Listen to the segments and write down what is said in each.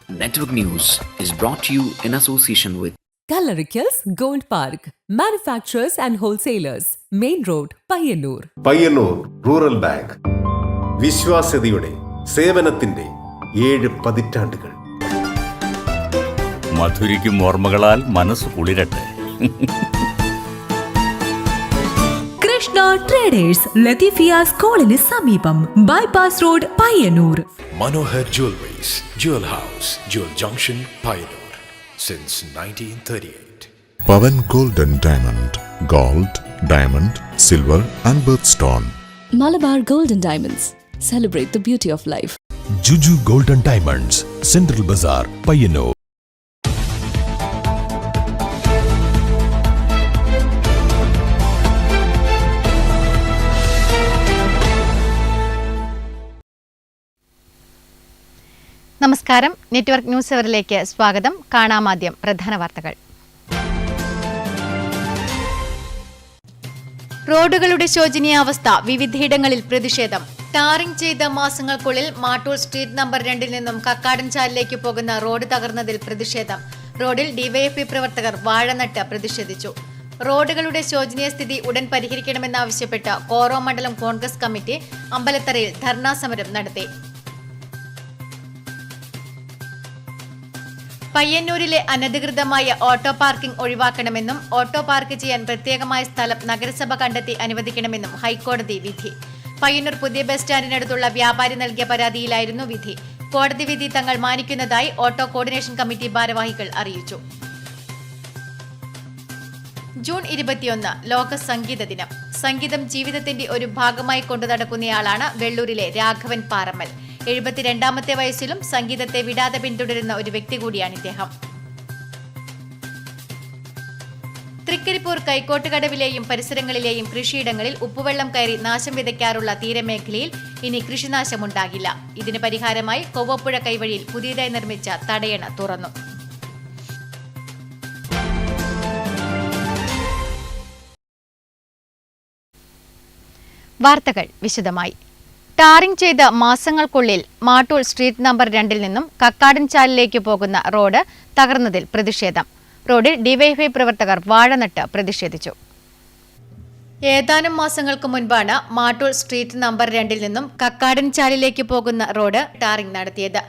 Network News is brought to you in association with Kalarikals Gold Park, manufacturers and wholesalers, Main Road, Payyannur. Payyannur rural bank വിശ്വാസ്യതയുടെ സേവനത്തിന്റെ 7 പതിറ്റാണ്ടുകൾ. മധുരിക്കും ഓർമ്മകളാൽ മനസ്സ് കുളിരട്ടെ. Krishna traders Latheefiya സ്കൂളിന് സമീപം bypass road Payyanur. Manohar Jewelries, Jewel House, Jewel Junction, Payyanur, since 1938. Pavan Golden Diamond, Gold, Diamond, Silver and Birthstone. Malabar Golden Diamonds, celebrate the beauty of life. Juju Golden Diamonds, Central Bazaar, Payyannur. നമസ്കാരം. Network news അവറിലേക്ക് സ്വാഗതം. കാണാമാദ്യം പ്രധാന വാർത്തകൾ. റോഡുകളുടെ ശോചനീയാവസ്ഥ, വിവിധയിടങ്ങളിൽ പ്രതിഷേധം. Tarring ചെയ്ത മാസങ്ങൾക്കുള്ളിൽ Mattoor street number 2 നിന്നും കക്കാടൻചാലിലേക്ക് പോകുന്ന റോഡ് തകർന്നതിൽ പ്രതിഷേധം. റോഡിൽ ഡിവൈഎഫ്ഐ പ്രവർത്തകർ വാഴനട്ട് പ്രതിഷേധിച്ചു. റോഡുകളുടെ ശോചനീയ സ്ഥിതി ഉടൻ പരിഹരിക്കണമെന്നാവശ്യപ്പെട്ട് കോറോ മണ്ഡലം കോൺഗ്രസ് കമ്മിറ്റി അമ്പലത്തറയിൽ ധർണാ സമരം നടത്തി. പയ്യന്നൂരിലെ അനധികൃതമായ ഓട്ടോ പാർക്കിംഗ് ഒഴിവാക്കണമെന്നും ഓട്ടോ പാർക്ക് ചെയ്യാൻ പ്രത്യേകമായ സ്ഥലം നഗരസഭ കണ്ടെത്തി അനുവദിക്കണമെന്നും ഹൈക്കോടതി വിധി. പയ്യന്നൂർ പുതിയ ബസ് സ്റ്റാൻഡിനടുത്തുള്ള വ്യാപാരി നൽകിയ പരാതിയിലായിരുന്നു വിധി. കോടതി വിധി തങ്ങൾ മാനിക്കുന്നതായി ഓട്ടോ കോർഡിനേഷൻ കമ്മിറ്റി ഭാരവാഹികൾ അറിയിച്ചു. ജൂൺ 21 ലോക സംഗീത ദിനം. സംഗീതം ജീവിതത്തിന്റെ ഒരു ഭാഗമായി കൊണ്ടു നടക്കുന്നയാളാണ് വെള്ളൂരിലെ രാഘവൻ പാറമ്മൽ. 72ാമത്തെ വയസ്സിലും സംഗീതത്തെ വിടാതെ പിന്തുടരുന്ന ഒരു വ്യക്തി കൂടിയാണ് ഇദ്ദേഹം. തൃക്കരിപ്പൂർ കൈക്കോട്ടുകടവിലെയും പരിസരങ്ങളിലെയും കൃഷിയിടങ്ങളിൽ ഉപ്പുവെള്ളം കയറി നാശം വിതയ്ക്കാറുള്ള തീരമേഖലയിൽ ഇനി കൃഷിനാശമുണ്ടാകില്ല. ഇതിന് പരിഹാരമായി കൊവ്വപ്പുഴ കൈവഴിയിൽ പുതിയതായി നിർമ്മിച്ച തടയണ തുറന്നു. വാർത്തകൾ വിശദമായി. ടാറിംഗ് ചെയ്ത് മാസങ്ങൾക്കുള്ളിൽ മാട്ടൂർ സ്ട്രീറ്റ് നമ്പർ 2 നിന്നും കക്കാടൻചാലിലേക്ക് പോകുന്ന റോഡ് തകർന്നതിൽ പ്രതിഷേധം. റോഡിൽ ഡിവൈഎഫ്ഐ പ്രവർത്തകർ വാഴനട്ട് പ്രതിഷേധിച്ചു. ഏതാനും മാസങ്ങൾക്ക് മുൻപാണ് മാട്ടൂർ സ്ട്രീറ്റ് നമ്പർ 2 നിന്നും കക്കാടൻചാലിലേക്ക് പോകുന്ന റോഡ് ടാറിംഗ് നടത്തിയത്.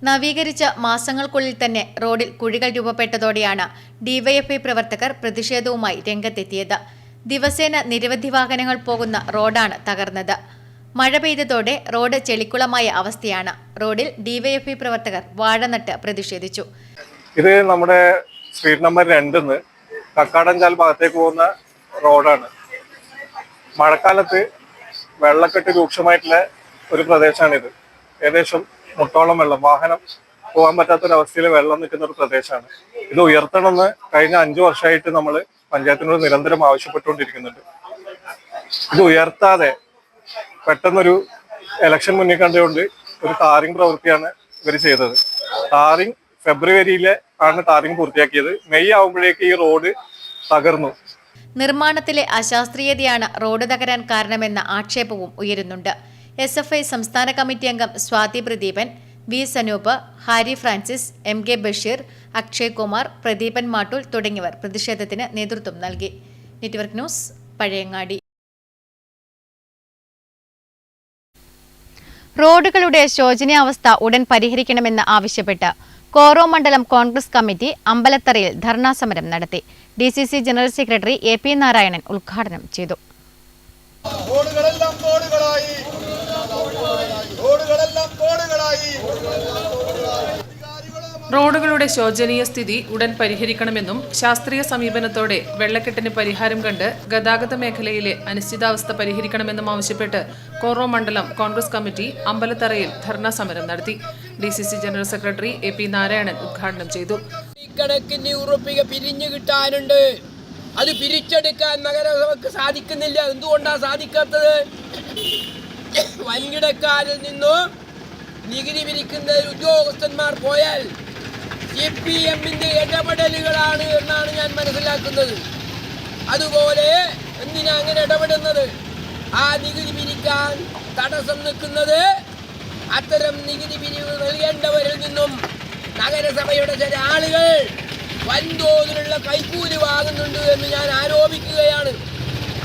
നവീകരിച്ച മാസങ്ങൾക്കുള്ളിൽ തന്നെ റോഡിൽ കുഴികൾ രൂപപ്പെട്ടതോടെയാണ് ഡിവൈഎഫ്ഐ പ്രവർത്തകർ പ്രതിഷേധവുമായി രംഗത്തെത്തിയത്. ദിവസേന നിരവധി വാഹനങ്ങൾ പോകുന്ന റോഡാണ് തകർന്നത്. മഴ പെയ്തതോടെ റോഡ് ചെളിക്കുളമായ അവസ്ഥയാണ്. റോഡിൽ ഡിവൈഎഫ്ഐ പ്രവർത്തകർ വാഴനട്ട് പ്രതിഷേധിച്ചു. ഇത് നമ്മുടെ സ്ട്രീറ്റ് നമ്പർ 2 കക്കാടൻചാൽ ഭാഗത്തേക്ക് പോകുന്ന റോഡാണ്. മഴക്കാലത്ത് വെള്ളക്കെട്ട് രൂക്ഷമായിട്ടുള്ള ഒരു പ്രദേശമാണിത്. ഏകദേശം മുട്ടോളം വെള്ളം, വാഹനം പോകാൻ പറ്റാത്തൊരവസ്ഥയിൽ വെള്ളം നിൽക്കുന്ന ഒരു പ്രദേശമാണ്. ഇത് ഉയർത്തണമെന്ന് കഴിഞ്ഞ 5 വർഷമായിട്ട് നമ്മൾ പഞ്ചായത്തിനോട് നിരന്തരം ആവശ്യപ്പെട്ടുകൊണ്ടിരിക്കുന്നുണ്ട്. ഇത് ഉയർത്താതെ പെട്ടെന്നൊരു ഇലക്ഷൻ മുന്നിൽ കണ്ടുകൊണ്ട് ഒരു ടാറിംഗ് പ്രവൃത്തിയാണ് ഇവർ ചെയ്തത്. ടാറിംഗ് ഫെബ്രുവരിയിലെ ആണ് ടാറിംഗ് പൂർത്തിയാക്കിയത്. മെയ് ആവുമ്പോഴേക്ക് ഈ റോഡ് തകർന്നു. നിർമ്മാണത്തിലെ അശാസ്ത്രീയതയാണ് റോഡ് തകരാൻ കാരണമെന്ന ആക്ഷേപവും ഉയരുന്നുണ്ട്. SFI സംസ്ഥാന കമ്മിറ്റി അംഗം Swathi Pradeepan, V Sanoop, Harry Francis, MK Basheer, Akshay Kumar, Pradeepan Mattool തുടങ്ങിയവർ പ്രതിഷേധത്തിന് നേതൃത്വം നൽകി. Network news, Pazhayangadi. റോഡുകളുടെ ശോചനീയാവസ്ഥ ഉടൻ പരിഹരിക്കണമെന്ന് ആവശ്യപ്പെട്ട് കോറോ മണ്ഡലം കോൺഗ്രസ് കമ്മിറ്റി അമ്പലത്തറയിൽ ധർണാ സമരം നടത്തി. DCC general secretary AP Narayanan ഉദ്ഘാടനം ചെയ്തു. റോഡുകളുടെ ശോചനീയ സ്ഥിതി ഉടൻ പരിഹരിക്കണമെന്നും ശാസ്ത്രീയ സമീപനത്തോടെ വെള്ളക്കെട്ടിന് പരിഹാരം കണ്ട് ഗതാഗത മേഖലയിലെ അനിശ്ചിതാവസ്ഥ പരിഹരിക്കണമെന്നും ആവശ്യപ്പെട്ട് കോറോ മണ്ഡലം കോൺഗ്രസ് കമ്മിറ്റി അമ്പലത്തറയിൽ ധർണാ സമരം നടത്തി. DCC general secretary AP Narayanan ഉദ്ഘാടനം ചെയ്തു. പിരിഞ്ഞു കിട്ടാനുണ്ട്, അത് പിരിച്ചെടുക്കാൻ നഗരസഭയ്ക്ക് സാധിക്കുന്നില്ല. എന്തുകൊണ്ടാണ് സാധിക്കാത്തത്? വൻകിടക്കാരിൽ നിന്നും നികുതി പിരിക്കുന്ന ഉദ്യോഗസ്ഥന്മാർ പോയാൽ CPM-ന്റെ ഇടപെടലുകളാണ് എന്നാണ് ഞാൻ മനസ്സിലാക്കുന്നത്. അതുപോലെ എന്തിനാ അങ്ങനെ ഇടപെടുന്നത്? ആ നികുതി പിരിക്കാൻ തടസ്സം നിൽക്കുന്നത് അത്തരം നികുതി പിരിവ് നൽകേണ്ടവരിൽ നിന്നും നഗരസഭയുടെ ചില ആളുകൾ വൻതോതിലുള്ള കൈക്കൂലി വാങ്ങുന്നുണ്ട് എന്ന് ഞാൻ ആരോപിക്കുകയാണ്.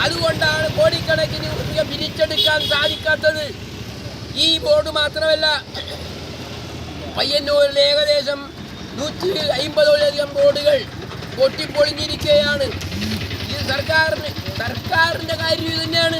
അതുകൊണ്ടാണ് കോടിക്കണക്കിന് രൂപ പിരിച്ചെടുക്കാൻ സാധിക്കാത്തത്. ഈ ബോർഡ് മാത്രമല്ല, പയ്യന്നൂരിൽ ഏകദേശം 150ഓളം ബോർഡുകൾ പൊട്ടിപ്പൊളിഞ്ഞിരിക്കുകയാണ്. ഇത് സർക്കാരിന്റെ കാര്യം തന്നെയാണ്.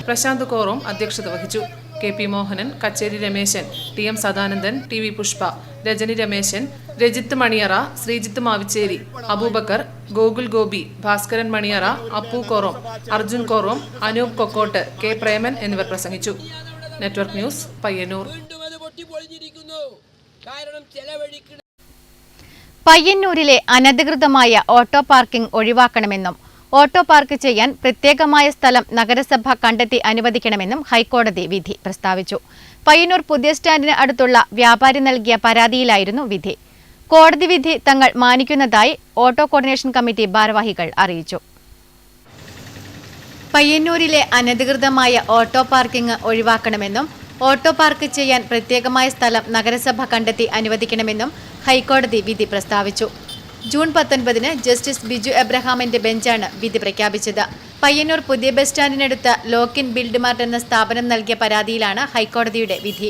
പ്രശാന്ത് കോറോം അധ്യക്ഷത വഹിച്ചു. KP മോഹനൻ, കച്ചേരി രമേശൻ, TM സദാനന്ദൻ, TV പുഷ്പ, രജനി രമേശൻ, രജിത്ത് മണിയറ, ശ്രീജിത്ത് മാവിച്ചേരി, അബൂബക്കർ, ഗോകുൽ ഗോപി, ഭാസ്കരൻ മണിയറ, അപ്പു കോറോം, അർജുൻ കോറോം, അനൂപ് കൊക്കോട്ട്, K പ്രേമൻ എന്നിവർ പ്രസംഗിച്ചു. Network news, Payyannur. പയ്യന്നൂരിലെ അനധികൃതമായ ഓട്ടോ പാർക്കിംഗ് ഒഴിവാക്കണമെന്നും ഓട്ടോ പാർക്ക് ചെയ്യാൻ പ്രത്യേകമായ സ്ഥലം നഗരസഭ കണ്ടെത്തി അനുവദിക്കണമെന്നും ഹൈക്കോടതി വിധി പ്രസ്താവിച്ചു. പയ്യന്നൂർ പുതിയ സ്റ്റാൻഡിന് അടുത്തുള്ള വ്യാപാരി നൽകിയ പരാതിയിലായിരുന്നു വിധി. കോടതി വിധി തങ്ങൾ മാനിക്കുന്നതായി ഓട്ടോ കോർഡിനേഷൻ കമ്മിറ്റി ഭാരവാഹികൾ അറിയിച്ചു. പയ്യന്നൂരിലെ അനധികൃതമായ ഓട്ടോ പാർക്കിംഗ് ഒഴിവാക്കണമെന്നും ഓട്ടോ പാർക്ക് ചെയ്യാൻ പ്രത്യേകമായ സ്ഥലം നഗരസഭ കണ്ടെത്തി അനുവദിക്കണമെന്നും ഹൈക്കോടതി വിധി പ്രസ്താവിച്ചു. ജൂൺ 19 ജസ്റ്റിസ് ബിജു എബ്രഹാമിന്റെ ബെഞ്ചാണ് വിധി പ്രഖ്യാപിച്ചത്. പയ്യന്നൂർ പുതിയ ബസ് സ്റ്റാൻഡിനടുത്ത് ലോക്കിൻ ബിൽഡ് മാർട്ട് എന്ന സ്ഥാപനം നൽകിയ പരാതിയിലാണ് ഹൈക്കോടതിയുടെ വിധി.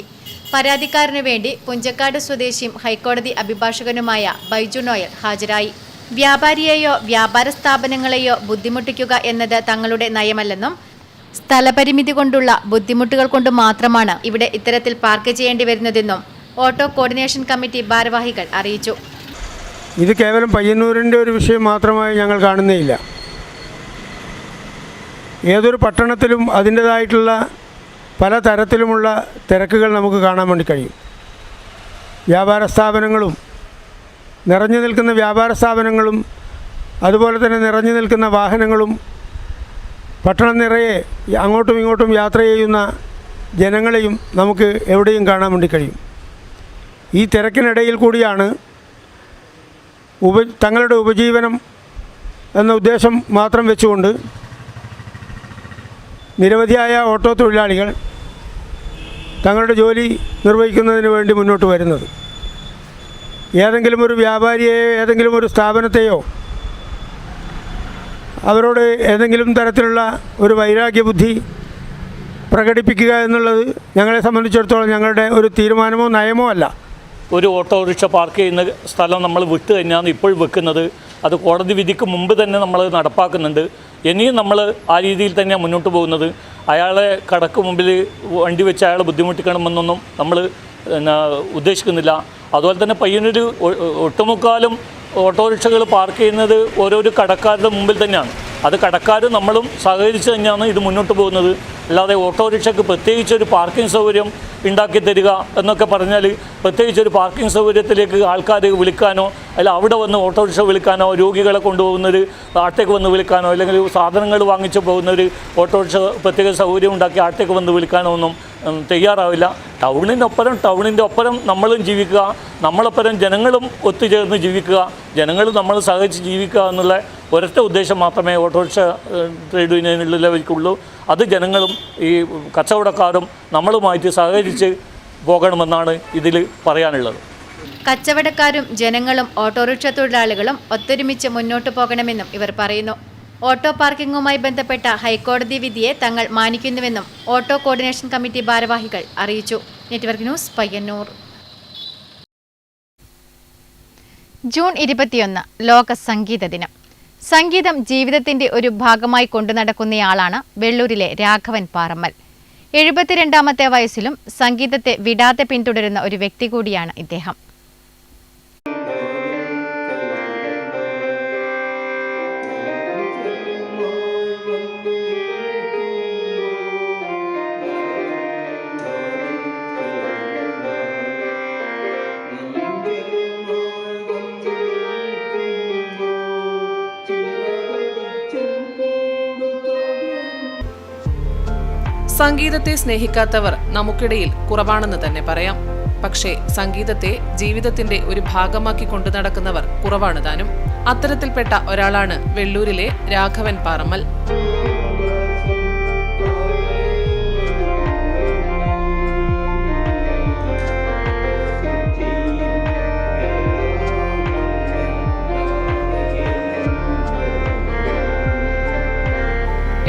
പരാതിക്കാരനു വേണ്ടി പുഞ്ചക്കാട് സ്വദേശിയും ഹൈക്കോടതി അഭിഭാഷകനുമായ ബൈജു നോയൽ ഹാജരായി. വ്യാപാരിയെയോ വ്യാപാര സ്ഥാപനങ്ങളെയോ ബുദ്ധിമുട്ടിക്കുക എന്നത് തങ്ങളുടെ നയമല്ലെന്നും സ്ഥലപരിമിതി കൊണ്ടുള്ള ബുദ്ധിമുട്ടുകൾ കൊണ്ട് മാത്രമാണ് ഇവിടെ ഇത്തരത്തിൽ പാർക്ക് ചെയ്യേണ്ടി വരുന്നതെന്നും ഓട്ടോ കോർഡിനേഷൻ കമ്മിറ്റി ഭാരവാഹികൾ അറിയിച്ചു. ഇത് കേവലം പയ്യന്നൂരിൻ്റെ ഒരു വിഷയം മാത്രമായി ഞങ്ങൾ കാണുന്നേയില്ല. ഏതൊരു പട്ടണത്തിലും അതിൻ്റേതായിട്ടുള്ള പല തരത്തിലുമുള്ള തിരക്കുകൾ നമുക്ക് കാണാൻ വേണ്ടി കഴിയും. വ്യാപാര സ്ഥാപനങ്ങളും നിറഞ്ഞു നിൽക്കുന്ന വ്യാപാര സ്ഥാപനങ്ങളും അതുപോലെ തന്നെ നിറഞ്ഞു നിൽക്കുന്ന വാഹനങ്ങളും പട്ടണം നിറയെ അങ്ങോട്ടും ഇങ്ങോട്ടും യാത്ര ചെയ്യുന്ന ജനങ്ങളെയും നമുക്ക് എവിടെയും കാണാൻ വേണ്ടി കഴിയും. ഈ തിരക്കിനിടയിൽ കൂടിയാണ് തങ്ങളുടെ ഉപജീവനം എന്ന ഉദ്ദേശം മാത്രം വെച്ചുകൊണ്ട് നിരവധിയായ ഓട്ടോ തൊഴിലാളികൾ തങ്ങളുടെ ജോലി നിർവഹിക്കുന്നതിന് വേണ്ടി മുന്നോട്ട് വരുന്നത്. ഏതെങ്കിലും ഒരു വ്യാപാരിയെയോ ഏതെങ്കിലും ഒരു സ്ഥാപനത്തെയോ അവരോട് ഏതെങ്കിലും തരത്തിലുള്ള ഒരു വൈരാഗ്യബുദ്ധി പ്രകടിപ്പിക്കുക എന്നുള്ളത് ഞങ്ങളെ സംബന്ധിച്ചിടത്തോളം ഞങ്ങളുടെ ഒരു തീരുമാനമോ നയമോ അല്ല. ഒരു ഓട്ടോറിക്ഷ പാർക്ക് ചെയ്യുന്ന സ്ഥലം നമ്മൾ വിട്ട് തന്നെയാണ് ഇപ്പോൾ വെക്കുന്നത്. അത് കോടതി വിധിക്ക് മുമ്പ് തന്നെ നമ്മൾ നടപ്പാക്കുന്നുണ്ട്. ഇനിയും നമ്മൾ ആ രീതിയിൽ തന്നെയാണ് മുന്നോട്ട് പോകുന്നത്. അയാളെ കടക്ക് മുമ്പിൽ വണ്ടി വെച്ച് അയാളെ ബുദ്ധിമുട്ടിക്കണമെന്നൊന്നും നമ്മൾ ഉദ്ദേശിക്കുന്നില്ല. അതുപോലെ തന്നെ പയ്യന്നൂർ ഒട്ടുമുക്കാലും ഓട്ടോറിക്ഷകൾ പാർക്ക് ചെയ്യുന്നത് ഓരോരോ കടക്കാരുടെ മുമ്പിൽ തന്നെയാണ്. അത് കടക്കാർ നമ്മളും സഹകരിച്ച് തന്നെയാണ് ഇത് മുന്നോട്ട് പോകുന്നത്. അല്ലാതെ ഓട്ടോറിക്ഷയ്ക്ക് പ്രത്യേകിച്ചൊരു പാർക്കിംഗ് സൗകര്യം ഉണ്ടാക്കി തരിക എന്നൊക്കെ പറഞ്ഞാൽ പ്രത്യേകിച്ചൊരു പാർക്കിംഗ് സൗകര്യത്തിലേക്ക് ആൾക്കാർ വിളിക്കാനോ അല്ല അവിടെ വന്ന് ഓട്ടോറിക്ഷ വിളിക്കാനോ രോഗികളെ കൊണ്ടുപോകുന്നവർ ആട്ടേക്ക് വന്ന് വിളിക്കാനോ അല്ലെങ്കിൽ സാധനങ്ങൾ വാങ്ങിച്ച് പോകുന്നവർ ഓട്ടോറിക്ഷ പ്രത്യേക സൗകര്യം ഉണ്ടാക്കി ആട്ടേക്ക് വന്ന് വിളിക്കാനോ ഒന്നും തയ്യാറാവില്ല. ടൗണിൻ്റെ ഒപ്പരം നമ്മളും ജീവിക്കുക, നമ്മളൊപ്പരം ജനങ്ങളും ഒത്തുചേർന്ന് ജീവിക്കുക, ജനങ്ങൾ നമ്മൾ സഹകരിച്ച് ജീവിക്കുക എന്നുള്ള ഒരൊറ്റ ഉദ്ദേശം മാത്രമേ ഓട്ടോറിക്ഷ ട്രേഡ് യൂണിയനുകളിലേക്കുള്ളൂ. അത് ജനങ്ങളും ഈ കച്ചവടക്കാരും നമ്മളുമായിട്ട് സഹകരിച്ച് പോകണമെന്നാണ് ഇതിൽ പറയാനുള്ളത്. കച്ചവടക്കാരും ജനങ്ങളും ഓട്ടോറിക്ഷ തൊഴിലാളികളും ഒത്തൊരുമിച്ച് മുന്നോട്ടു പോകണമെന്നും ഇവർ പറയുന്നു. ഓട്ടോ പാർക്കിംഗുമായി ബന്ധപ്പെട്ട ഹൈക്കോടതി വിധിയെ തങ്ങൾ മാനിക്കുന്നുവെന്നും ഓട്ടോ കോർഡിനേഷൻ കമ്മിറ്റി ഭാരവാഹികൾ അറിയിച്ചു. Network news, Payyanur. ജൂൺ 21 ലോക സംഗീത ദിനം. സംഗീതം ജീവിതത്തിന്റെ ഒരു ഭാഗമായി കൊണ്ടുനടക്കുന്നയാളാണ് വെള്ളൂരിലെ രാഘവൻ പാറമ്മൽ. 72ാമത്തെ വയസ്സിലും സംഗീതത്തെ വിടാതെ പിന്തുടരുന്ന ഒരു വ്യക്തി കൂടിയാണ് ഇദ്ദേഹം. സംഗീതത്തെ സ്നേഹിക്കാത്തവർ നമുക്കിടയിൽ കുറവാണെന്ന് തന്നെ പറയാം. പക്ഷേ സംഗീതത്തെ ജീവിതത്തിന്റെ ഒരു ഭാഗമാക്കി കൊണ്ടു നടക്കുന്നവർ കുറവാണ് താനും. അത്തരത്തിൽപ്പെട്ട ഒരാളാണ് വെള്ളൂരിലെ രാഘവൻ പാറമ്മൽ.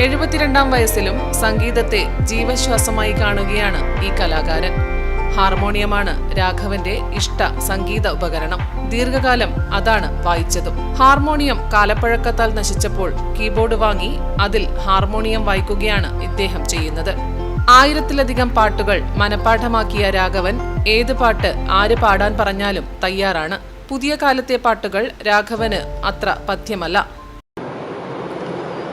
72-ാം വയസ്സിലും സംഗീതത്തെ ജീവശ്വാസമായി കാണുകയാണ് ഈ കലാകാരൻ. ഹാർമോണിയമാണ് രാഘവന്റെ ഇഷ്ട സംഗീത ഉപകരണം. ദീർഘകാലം അതാണ് വായിച്ചതും. ഹാർമോണിയം കാലപ്പഴക്കത്താൽ നശിച്ചപ്പോൾ കീബോർഡ് വാങ്ങി അതിൽ ഹാർമോണിയം വായിക്കുകയാണ് ഇദ്ദേഹം ചെയ്യുന്നത്. 1000-ലധികം പാട്ടുകൾ മനഃപ്പാഠമാക്കിയ രാഘവൻ ഏത് പാട്ട് ആര് പാടാൻ പറഞ്ഞാലും തയ്യാറാണ്. പുതിയ കാലത്തെ പാട്ടുകൾ രാഘവന് അത്ര പഥ്യമല്ല.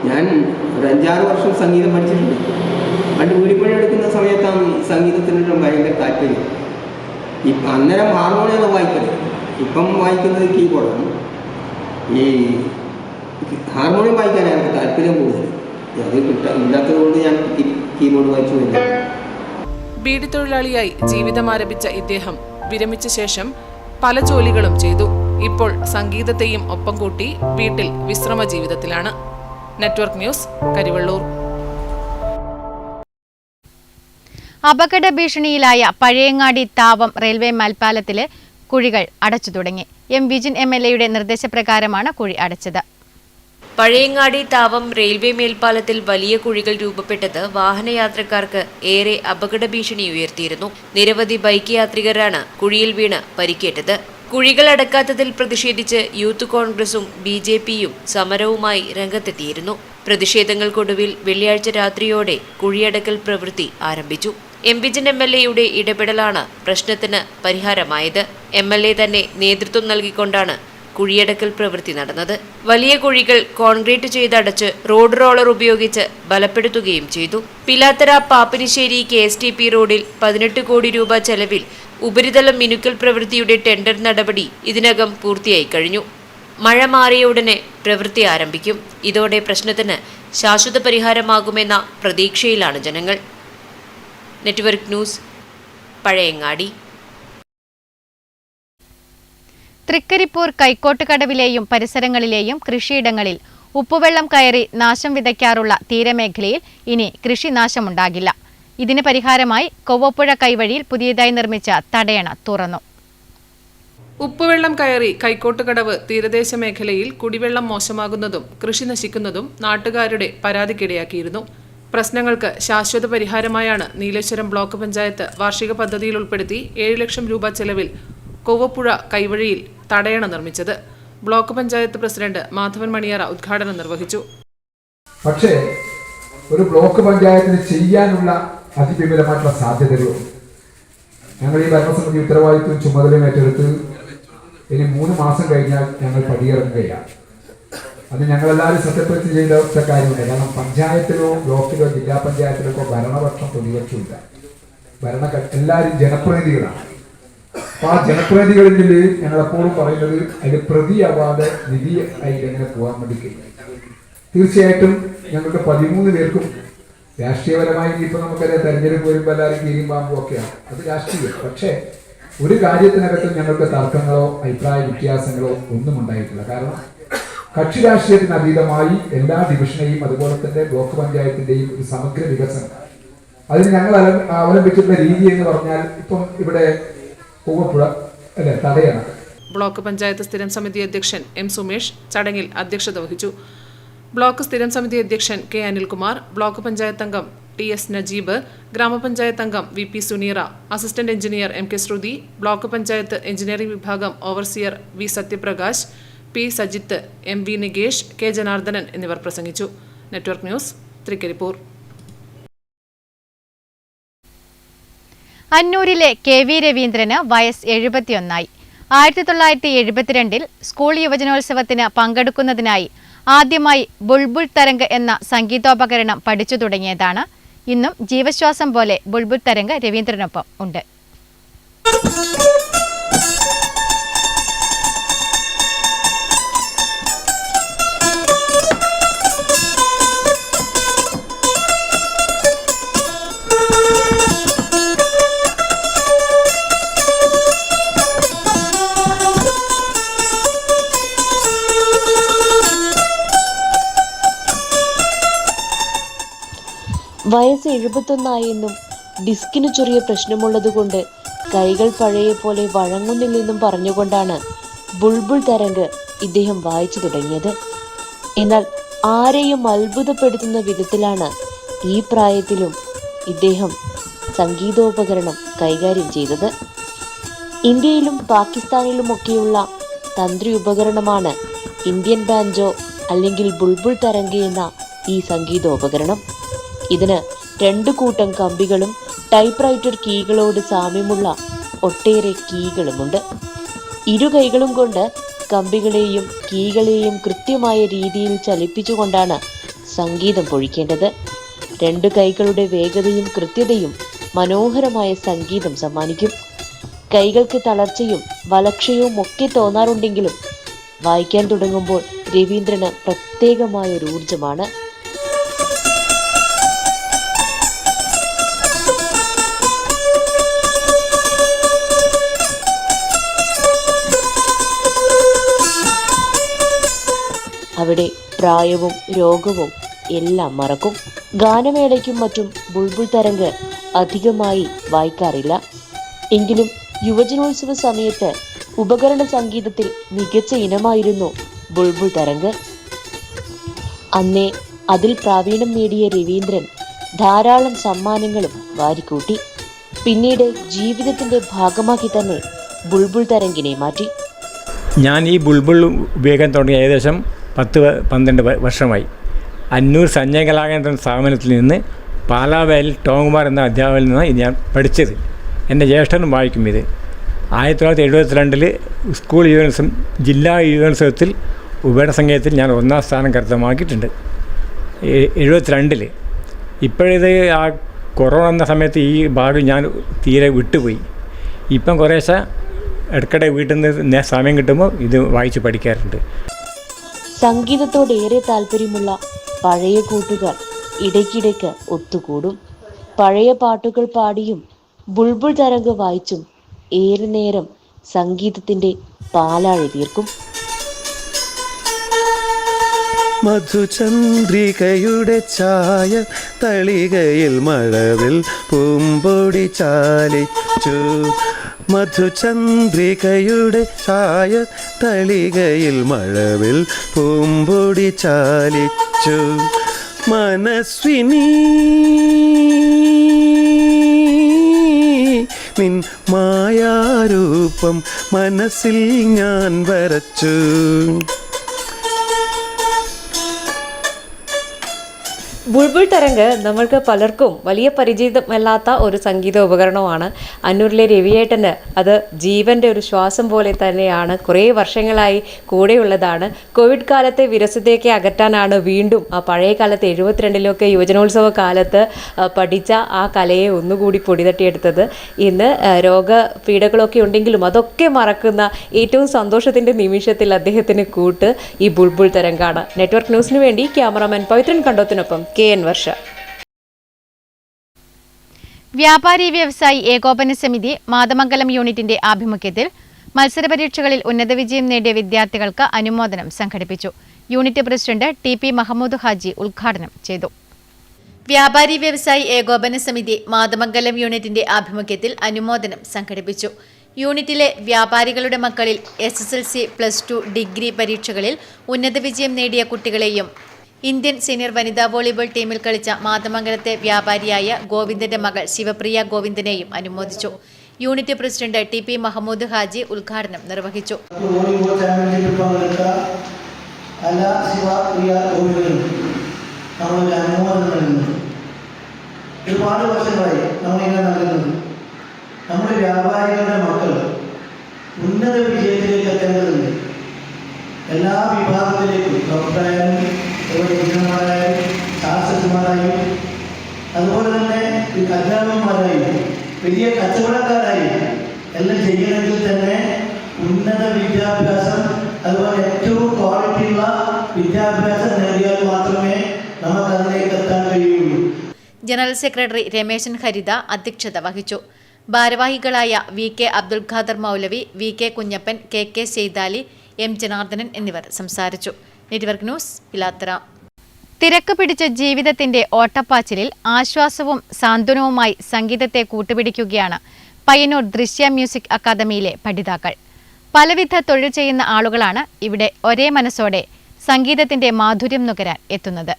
ഞാൻ ഒരു 5-6 വർഷം സംഗീതം പഠിച്ചിട്ടുണ്ട്. പണ്ട് കൂലിപ്പണി എടുക്കുന്ന സമയത്താണ് ഈ സംഗീതത്തിനൊരു ഭയങ്കര താല്പര്യം. അന്നേരം ഹാർമോണിയാണ് വായിക്കുന്നത്. ഇപ്പം വായിക്കുന്നത് കീബോർഡാണ്. ഈ ഹാർമോണിയം വായിക്കാനാണ് എനിക്ക് താല്പര്യം കൂടുതൽ. അത് ഇല്ലാത്തത് കൊണ്ട് ഞാൻ കീബോർഡ് വായിച്ചു വരുന്നത്. ബീഡി തൊഴിലാളിയായി ജീവിതം ആരംഭിച്ച ഇദ്ദേഹം വിരമിച്ച ശേഷം പല ജോലികളും ചെയ്തു. ഇപ്പോൾ സംഗീതത്തെയും ഒപ്പം കൂട്ടി വീട്ടിൽ വിശ്രമ ജീവിതത്തിലാണ്. Network news, Karivellur. അപകട ഭീഷണിയിലായ പഴയങ്ങാടി താവം റെയിൽവേ മേൽപ്പാലത്തിലെ കുഴികൾ അടച്ചു തുടങ്ങി. എം വിജിൻ MLA നിർദ്ദേശപ്രകാരമാണ് കുഴി അടച്ചത്. പഴയങ്ങാടി താവം റെയിൽവേ മേൽപ്പാലത്തിൽ വലിയ കുഴികൾ രൂപപ്പെട്ടത് വാഹനയാത്രക്കാർക്ക് ഏറെ അപകട ഭീഷണി ഉയർത്തിയിരുന്നു. നിരവധി ബൈക്ക് യാത്രികരാണ് കുഴിയിൽ വീണ് പരിക്കേറ്റത്. കുഴികൾ അടക്കാത്തതിൽ പ്രതിഷേധിച്ച് യൂത്ത് കോൺഗ്രസും BJPയും സമരവുമായി രംഗത്തെത്തിയിരുന്നു. പ്രതിഷേധങ്ങൾക്കൊടുവിൽ വെള്ളിയാഴ്ച രാത്രിയോടെ കുഴിയടക്കൽ പ്രവൃത്തി ആരംഭിച്ചു. എം വിജിൻ MLA ഇടപെടലാണ് പ്രശ്നത്തിന് പരിഹാരമായത്. MLA തന്നെ നേതൃത്വം നൽകിക്കൊണ്ടാണ് കുഴിയടക്കൽ പ്രവൃത്തി നടന്നത്. വലിയ കുഴികൾ കോൺക്രീറ്റ് ചെയ്തടച്ച് റോഡ് റോളർ ഉപയോഗിച്ച് ബലപ്പെടുത്തുകയും ചെയ്തു. പിലാത്തറ പാപ്പിനിശ്ശേരി KSTP റോഡിൽ 18 കോടി രൂപ ചെലവിൽ ഉപരിതലം മിനുക്കൽ പ്രവൃത്തിയുടെ ടെൻഡർ നടപടി ഇതിനകം പൂർത്തിയായി കഴിഞ്ഞു. മഴ മാറിയ ഉടനെ പ്രവൃത്തി ആരംഭിക്കും. ഇതോടെ പ്രശ്നത്തിന് ശാശ്വത പരിഹാരമാകുമെന്ന പ്രതീക്ഷയിലാണ് ജനങ്ങൾ. Network news, Pazhayangadi. തൃക്കരിപ്പൂർ കൈക്കോട്ടുകടവിലെയും പരിസരങ്ങളിലെയും കൃഷിയിടങ്ങളിൽ ഉപ്പുവെള്ളം കയറി നാശം വിതയ്ക്കാറുള്ള തീരമേഖലയിൽ ഇനി കൃഷിനാശമുണ്ടാകില്ല. ഇതിന് പരിഹാരമായി കൊവ്വപ്പുഴ കൈവഴിയിൽ പുതിയതായി നിർമ്മിച്ച തടയണ തുറന്നു. ഉപ്പുവെള്ളം കയറി കൈക്കോട്ടുകടവ് തീരദേശ മേഖലയിൽ കുടിവെള്ളം മോശമാകുന്നതും കൃഷി നശിക്കുന്നതും നാട്ടുകാരുടെ പരാതിക്കിടയാക്കിയിരുന്നു. പ്രശ്നങ്ങൾക്ക് ശാശ്വത പരിഹാരമായാണ് നീലേശ്വരം ബ്ലോക്ക് പഞ്ചായത്ത് വാർഷിക പദ്ധതിയിൽ ഉൾപ്പെടുത്തി 7 ലക്ഷം രൂപ ചെലവിൽ കൊവ്വപ്പുഴ കൈവഴിയിൽ തടയണ നിർമ്മിച്ചത്. ബ്ലോക്ക് പഞ്ചായത്ത് പ്രസിഡന്റ് മാധവൻ മണിയറ ഉദ്ഘാടനം നിർവഹിച്ചു. പക്ഷേ ഒരു ബ്ലോക്ക് പഞ്ചായത്തിന് ചെയ്യാനുള്ള അതിവിപുലമായിട്ടുള്ള സാധ്യതകളുണ്ട്. ഞങ്ങൾ ഈ ഭരണസമിതി ഉത്തരവാദിത്വം ചുമതലയും ഏറ്റെടുത്ത് ഇനി 3 മാസം കഴിഞ്ഞാൽ ഞങ്ങൾ പടിയിറങ്ങുകയാണ്. അത് ഞങ്ങളെല്ലാവരും സത്യപ്രതിജ്ഞ ചെയ്ത കാര്യമുണ്ട്. കാരണം പഞ്ചായത്തിലോ ബ്ലോക്കിലോ ജില്ലാ പഞ്ചായത്തിലോ ഭരണപക്ഷം പ്രതിപക്ഷമില്ല. എല്ലാവരും ജനപ്രതിനിധികളാണ്. അപ്പോൾ ആ ജനപ്രതിനിധികളിൽ ഞങ്ങളെപ്പോഴും പറയുന്നത് അതിൽ പ്രതിയാവാതെ നിധി ആയി എങ്ങനെ പോകാൻ വേണ്ടി കഴിയും. തീർച്ചയായിട്ടും ഞങ്ങൾക്ക് 13 പേർക്കും രാഷ്ട്രീയപരമായി ഇപ്പോൾ നമുക്കറിയാം തെരഞ്ഞെടുപ്പ് വരുമ്പോൾ എല്ലാവരും കീരിയും പാമ്പും ഒക്കെയാണ്. അത് രാഷ്ട്രീയം. പക്ഷേ ഒരു കാര്യത്തിനകത്തും ഞങ്ങൾക്ക് തർക്കങ്ങളോ അഭിപ്രായ വ്യത്യാസങ്ങളോ ഒന്നും ഉണ്ടായിട്ടില്ല. കാരണം കക്ഷി രാഷ്ട്രീയത്തിന് അതീതമായി എല്ലാ ഡിവിഷനെയും അതുപോലെ തന്നെ ബ്ലോക്ക് പഞ്ചായത്തിന്റെയും ഒരു സമഗ്ര വികസനം, അതിന് ഞങ്ങൾ അവലംബിച്ചിട്ടുള്ള രീതി എന്ന് പറഞ്ഞാൽ ഇപ്പം ഇവിടെ കൊവ്വപ്പുഴ അല്ലെ തടയണം. ബ്ലോക്ക് പഞ്ചായത്ത് സ്ഥിരം സമിതി അധ്യക്ഷൻ M സുമേഷ് ചടങ്ങിൽ അധ്യക്ഷത വഹിച്ചു. ബ്ലോക്ക് സ്ഥിരം സമിതി അധ്യക്ഷൻ K അനിൽകുമാർ, ബ്ലോക്ക് പഞ്ചായത്ത് അംഗം TS നജീബ്, ഗ്രാമപഞ്ചായത്ത് അംഗം VP Suneera, assistant engineer MK Sruthi, block panchayat engineering വിഭാഗം overseer V Sathyaprakash, P Sajith, MV Nikesh, K Janardhanan എന്നിവർ പ്രസംഗിച്ചു. Network news, Trikaripur. അന്നൂരിലെ KV രവീന്ദ്രന് വയസ്സ് 71. 1972 സ്കൂൾ യുവജനോത്സവത്തിന് പങ്കെടുക്കുന്നതിനായി ആദ്യമായി ബുൾബുൾ തരംഗ് എന്ന സംഗീതോപകരണം പഠിച്ചു തുടങ്ങിയതാണ്. ഇന്നും ജീവശ്വാസം പോലെ ബുൾബുൾ തരംഗ് രവീന്ദ്രനൊപ്പം ഉണ്ട്. വയസ്സ് 71 എന്നും ഡിസ്കിന് ചെറിയ പ്രശ്നമുള്ളതുകൊണ്ട് കൈകൾ പഴയ പോലെ വഴങ്ങുന്നില്ലെന്നും പറഞ്ഞുകൊണ്ടാണ് ബുൾബുൾ തരംഗ് ഇദ്ദേഹം വായിച്ചു തുടങ്ങിയത്. എന്നാൽ ആരെയും അത്ഭുതപ്പെടുത്തുന്ന വിധത്തിലാണ് ഈ പ്രായത്തിലും ഇദ്ദേഹം സംഗീതോപകരണം കൈകാര്യം ചെയ്തത്. ഇന്ത്യയിലും പാകിസ്ഥാനിലുമൊക്കെയുള്ള തന്ത്രി ഉപകരണമാണ് ഇന്ത്യൻ ബാൻജോ അല്ലെങ്കിൽ ബുൾബുൾ തരംഗി എന്ന ഈ സംഗീതോപകരണം. ഇതിന് 2 കൂട്ടം കമ്പികളും ടൈപ്പ് റൈറ്റർ കീകളോട് സാമ്യമുള്ള ഒട്ടേറെ കീകളുമുണ്ട്. ഇരു കൈകളും കൊണ്ട് കമ്പികളെയും കീകളെയും കൃത്യമായ രീതിയിൽ ചലിപ്പിച്ചുകൊണ്ടാണ് സംഗീതം പൊഴിക്കേണ്ടത്. 2 കൈകളുടെ വേഗതയും കൃത്യതയും മനോഹരമായ സംഗീതം സമ്മാനിക്കും. കൈകൾക്ക് തളർച്ചയും വലക്ഷയവും ഒക്കെ തോന്നാറുണ്ടെങ്കിലും വായിക്കാൻ തുടങ്ങുമ്പോൾ രവീന്ദ്രന് പ്രത്യേകമായ ഒരു ഊർജമാണ്. അവിടെ പ്രായവും രോഗവും എല്ലാം മറക്കും. ഗാനമേളയ്ക്കും മറ്റും ബുൾബുൾ തരംഗ് അധികമായി വായിക്കാറില്ല. എങ്കിലും യുവജനോത്സവ സമയത്ത് ഉപകരണ സംഗീതത്തിൽ മികച്ച ഇനമായിരുന്നു ബുൾബുൾ തരംഗ്. അന്നേ അതിൽ പ്രാവീണ്യം നേടിയ രവീന്ദ്രൻ ധാരാളം സമ്മാനങ്ങളും വാരിക്കൂട്ടി. പിന്നീട് ജീവിതത്തിന്റെ ഭാഗമാക്കി തന്നെ ബുൾബുൾ തരംഗിനെ മാറ്റി. ഞാൻ ഈ ബുൾബുൾ ഉപയോഗിക്കാൻ തുടങ്ങി ഏകദേശം 10-12 വർഷമായി. അന്നൂർ സഞ്ജയ് കലാകേന്ദ്രൻ സ്ഥാപനത്തിൽ നിന്ന് പാലാവയലിൽ ടോങ്കുമാർ എന്ന അധ്യാപകനിൽ നിന്നാണ് ഞാൻ പഠിച്ചത്. എൻ്റെ ജ്യേഷ്ഠനും വായിക്കും ഇത്. 1972 സ്കൂൾ യുവജനോത്സവം ജില്ലാ യുവജനോത്സവത്തിൽ ഉപകരണ സംഗീതത്തിൽ ഞാൻ 1ാം സ്ഥാനം കരസ്ഥമാക്കിയിട്ടുണ്ട്. 72 ഇപ്പോഴിത് ആ കൊറോണ എന്ന സമയത്ത് ഈ ഭാഗം ഞാൻ തീരെ വിട്ടുപോയി. ഇപ്പം കുറേശ്ശെ ഇടയ്ക്കിടെ വീട്ടിൽ നിന്ന് സമയം കിട്ടുമ്പോൾ ഇത് വായിച്ച് പഠിക്കാറുണ്ട്. സംഗീതത്തോടേറെ താല്പര്യമുള്ള പഴയ കൂട്ടുകാർ ഇടയ്ക്കിടയ്ക്ക് ഒത്തുകൂടും. പഴയ പാട്ടുകൾ പാടിയും ബുൾബുൾ തരംഗ് വായിച്ചും ഏറെ നേരം സംഗീതത്തിന്റെ പാലാഴി തീർക്കും. മധുചന്ദ്രികയുടെ ഛായ തളികയിൽ മഴവിൽ പൂമ്പൊടി ചാലിച്ചു. മധുചന്ദ്രികയുടെ ഛായ തളികയിൽ മഴവിൽ പൂമ്പൊടി ചാലിച്ചു. മനസ്വിനി നിൻ മായാരൂപം മനസ്സിൽ ഞാൻ വരച്ചു. ബുൾബുൾ തരംഗ് നമ്മൾക്ക് പലർക്കും വലിയ പരിചിതമല്ലാത്ത ഒരു സംഗീത ഉപകരണമാണ്. അന്നൂരിലെ രവിയേട്ടന് അത് ജീവൻ്റെ ഒരു ശ്വാസം പോലെ തന്നെയാണ്. കുറേ വർഷങ്ങളായി കൂടെയുള്ളതാണ്. കോവിഡ് കാലത്തെ വിരസതയൊക്കെ അകറ്റാനാണ് വീണ്ടും ആ പഴയ കാലത്ത് 72 യുവജനോത്സവ കാലത്ത് പഠിച്ച ആ കലയെ ഒന്നുകൂടി പൊടിതട്ടിയെടുത്തത്. ഇന്ന് രോഗപീഠകളൊക്കെ ഉണ്ടെങ്കിലും അതൊക്കെ മറക്കുന്ന ഏറ്റവും സന്തോഷത്തിൻ്റെ നിമിഷത്തിൽ അദ്ദേഹത്തിന് കൂട്ട് ഈ ബുൾബുൾ തരംഗാണ്. നെറ്റ്വർക്ക് ന്യൂസിന് വേണ്ടി ക്യാമറാമാൻ പവിത്രൻ കണ്ടോത്തിനൊപ്പം KN വർഷ. വ്യാപാരി വ്യവസായി ഏകോപന സമിതി മാതമംഗലം യൂണിറ്റിന്റെ ആഭിമുഖ്യത്തിൽ മത്സര പരീക്ഷകളിൽ ഉന്നത വിജയം നേടിയ വിദ്യാർത്ഥികൾക്ക് അനുമോദനം സംഘടിപ്പിച്ചു. Unit president TP Mahmood Haji ഉദ്ഘാടനം ചെയ്തു. വ്യാപാരി വ്യവസായി ഏകോപന സമിതി മാതമംഗലം യൂണിറ്റിന്റെ ആഭിമുഖ്യത്തിൽ അനുമോദനം സംഘടിപ്പിച്ചു. യൂണിറ്റിലെ വ്യാപാരികളുടെ മക്കളിൽ SSLC, +2, ഡിഗ്രി പരീക്ഷകളിൽ ഉന്നത വിജയം നേടിയ കുട്ടികളെയും ഇന്ത്യൻ സീനിയർ വനിതാ വോളിബോൾ ടീമിൽ കളിച്ച മാതമംഗലത്തെ വ്യാപാരിയായ ഗോവിന്ദന്റെ മകൾ ശിവപ്രിയ ഗോവിന്ദനെയും അനുമോദിച്ചു. Unit president TP Mahmood Haji ഉദ്ഘാടനം നിർവഹിച്ചു. ഒരുപാട് വർഷങ്ങളായി നമ്മളിങ്ങനെ നൽകുന്നത് നമ്മുടെ വ്യാപാരികളുടെ മക്കൾ ഉന്നത വിജയത്തിലേക്ക് എത്തേണ്ടതുണ്ട്. എല്ലാ വിഭാഗത്തിലേക്കും ഡോക്ടറായാലും എഞ്ചിനീയർമാരായും ശാസ്ത്രജ്ഞന്മാരായും അതുപോലെ തന്നെ അധ്യാപകന്മാരായും വലിയ കച്ചവടക്കാരായും എല്ലാം ചെയ്യണമെങ്കിൽ തന്നെ ഉന്നത വിദ്യാഭ്യാസം അതുപോലെ ഏറ്റവും ക്വാളിറ്റിയുള്ള വിദ്യാഭ്യാസം നേടിയാൽ മാത്രമേ നമുക്ക് അതിലേക്ക് എത്താൻ കഴിയുള്ളൂ. ജനറൽ സെക്രട്ടറി രമേശൻ ഹരിത അധ്യക്ഷത വഹിച്ചു. ഭാരവാഹികളായ VK അബ്ദുൽ ഖാദർ മൗലവി, VK Kunjappan, KK Seythali, M Janardhanan എന്നിവർ സംസാരിച്ചു. Network news Pilathara. തിരക്ക് പിടിച്ച ജീവിതത്തിന്റെ ഓട്ടപ്പാച്ചിലിൽ ആശ്വാസവും സാന്ത്വനവുമായി സംഗീതത്തെ കൂട്ടുപിടിക്കുകയാണ് പയ്യന്നൂർ ദൃശ്യ മ്യൂസിക് അക്കാദമിയിലെ പഠിതാക്കൾ. പലവിധ തൊഴിൽ ചെയ്യുന്ന ആളുകളാണ് ഇവിടെ ഒരേ മനസ്സോടെ സംഗീതത്തിന്റെ മാധുര്യം നുകരാൻ എത്തുന്നത്.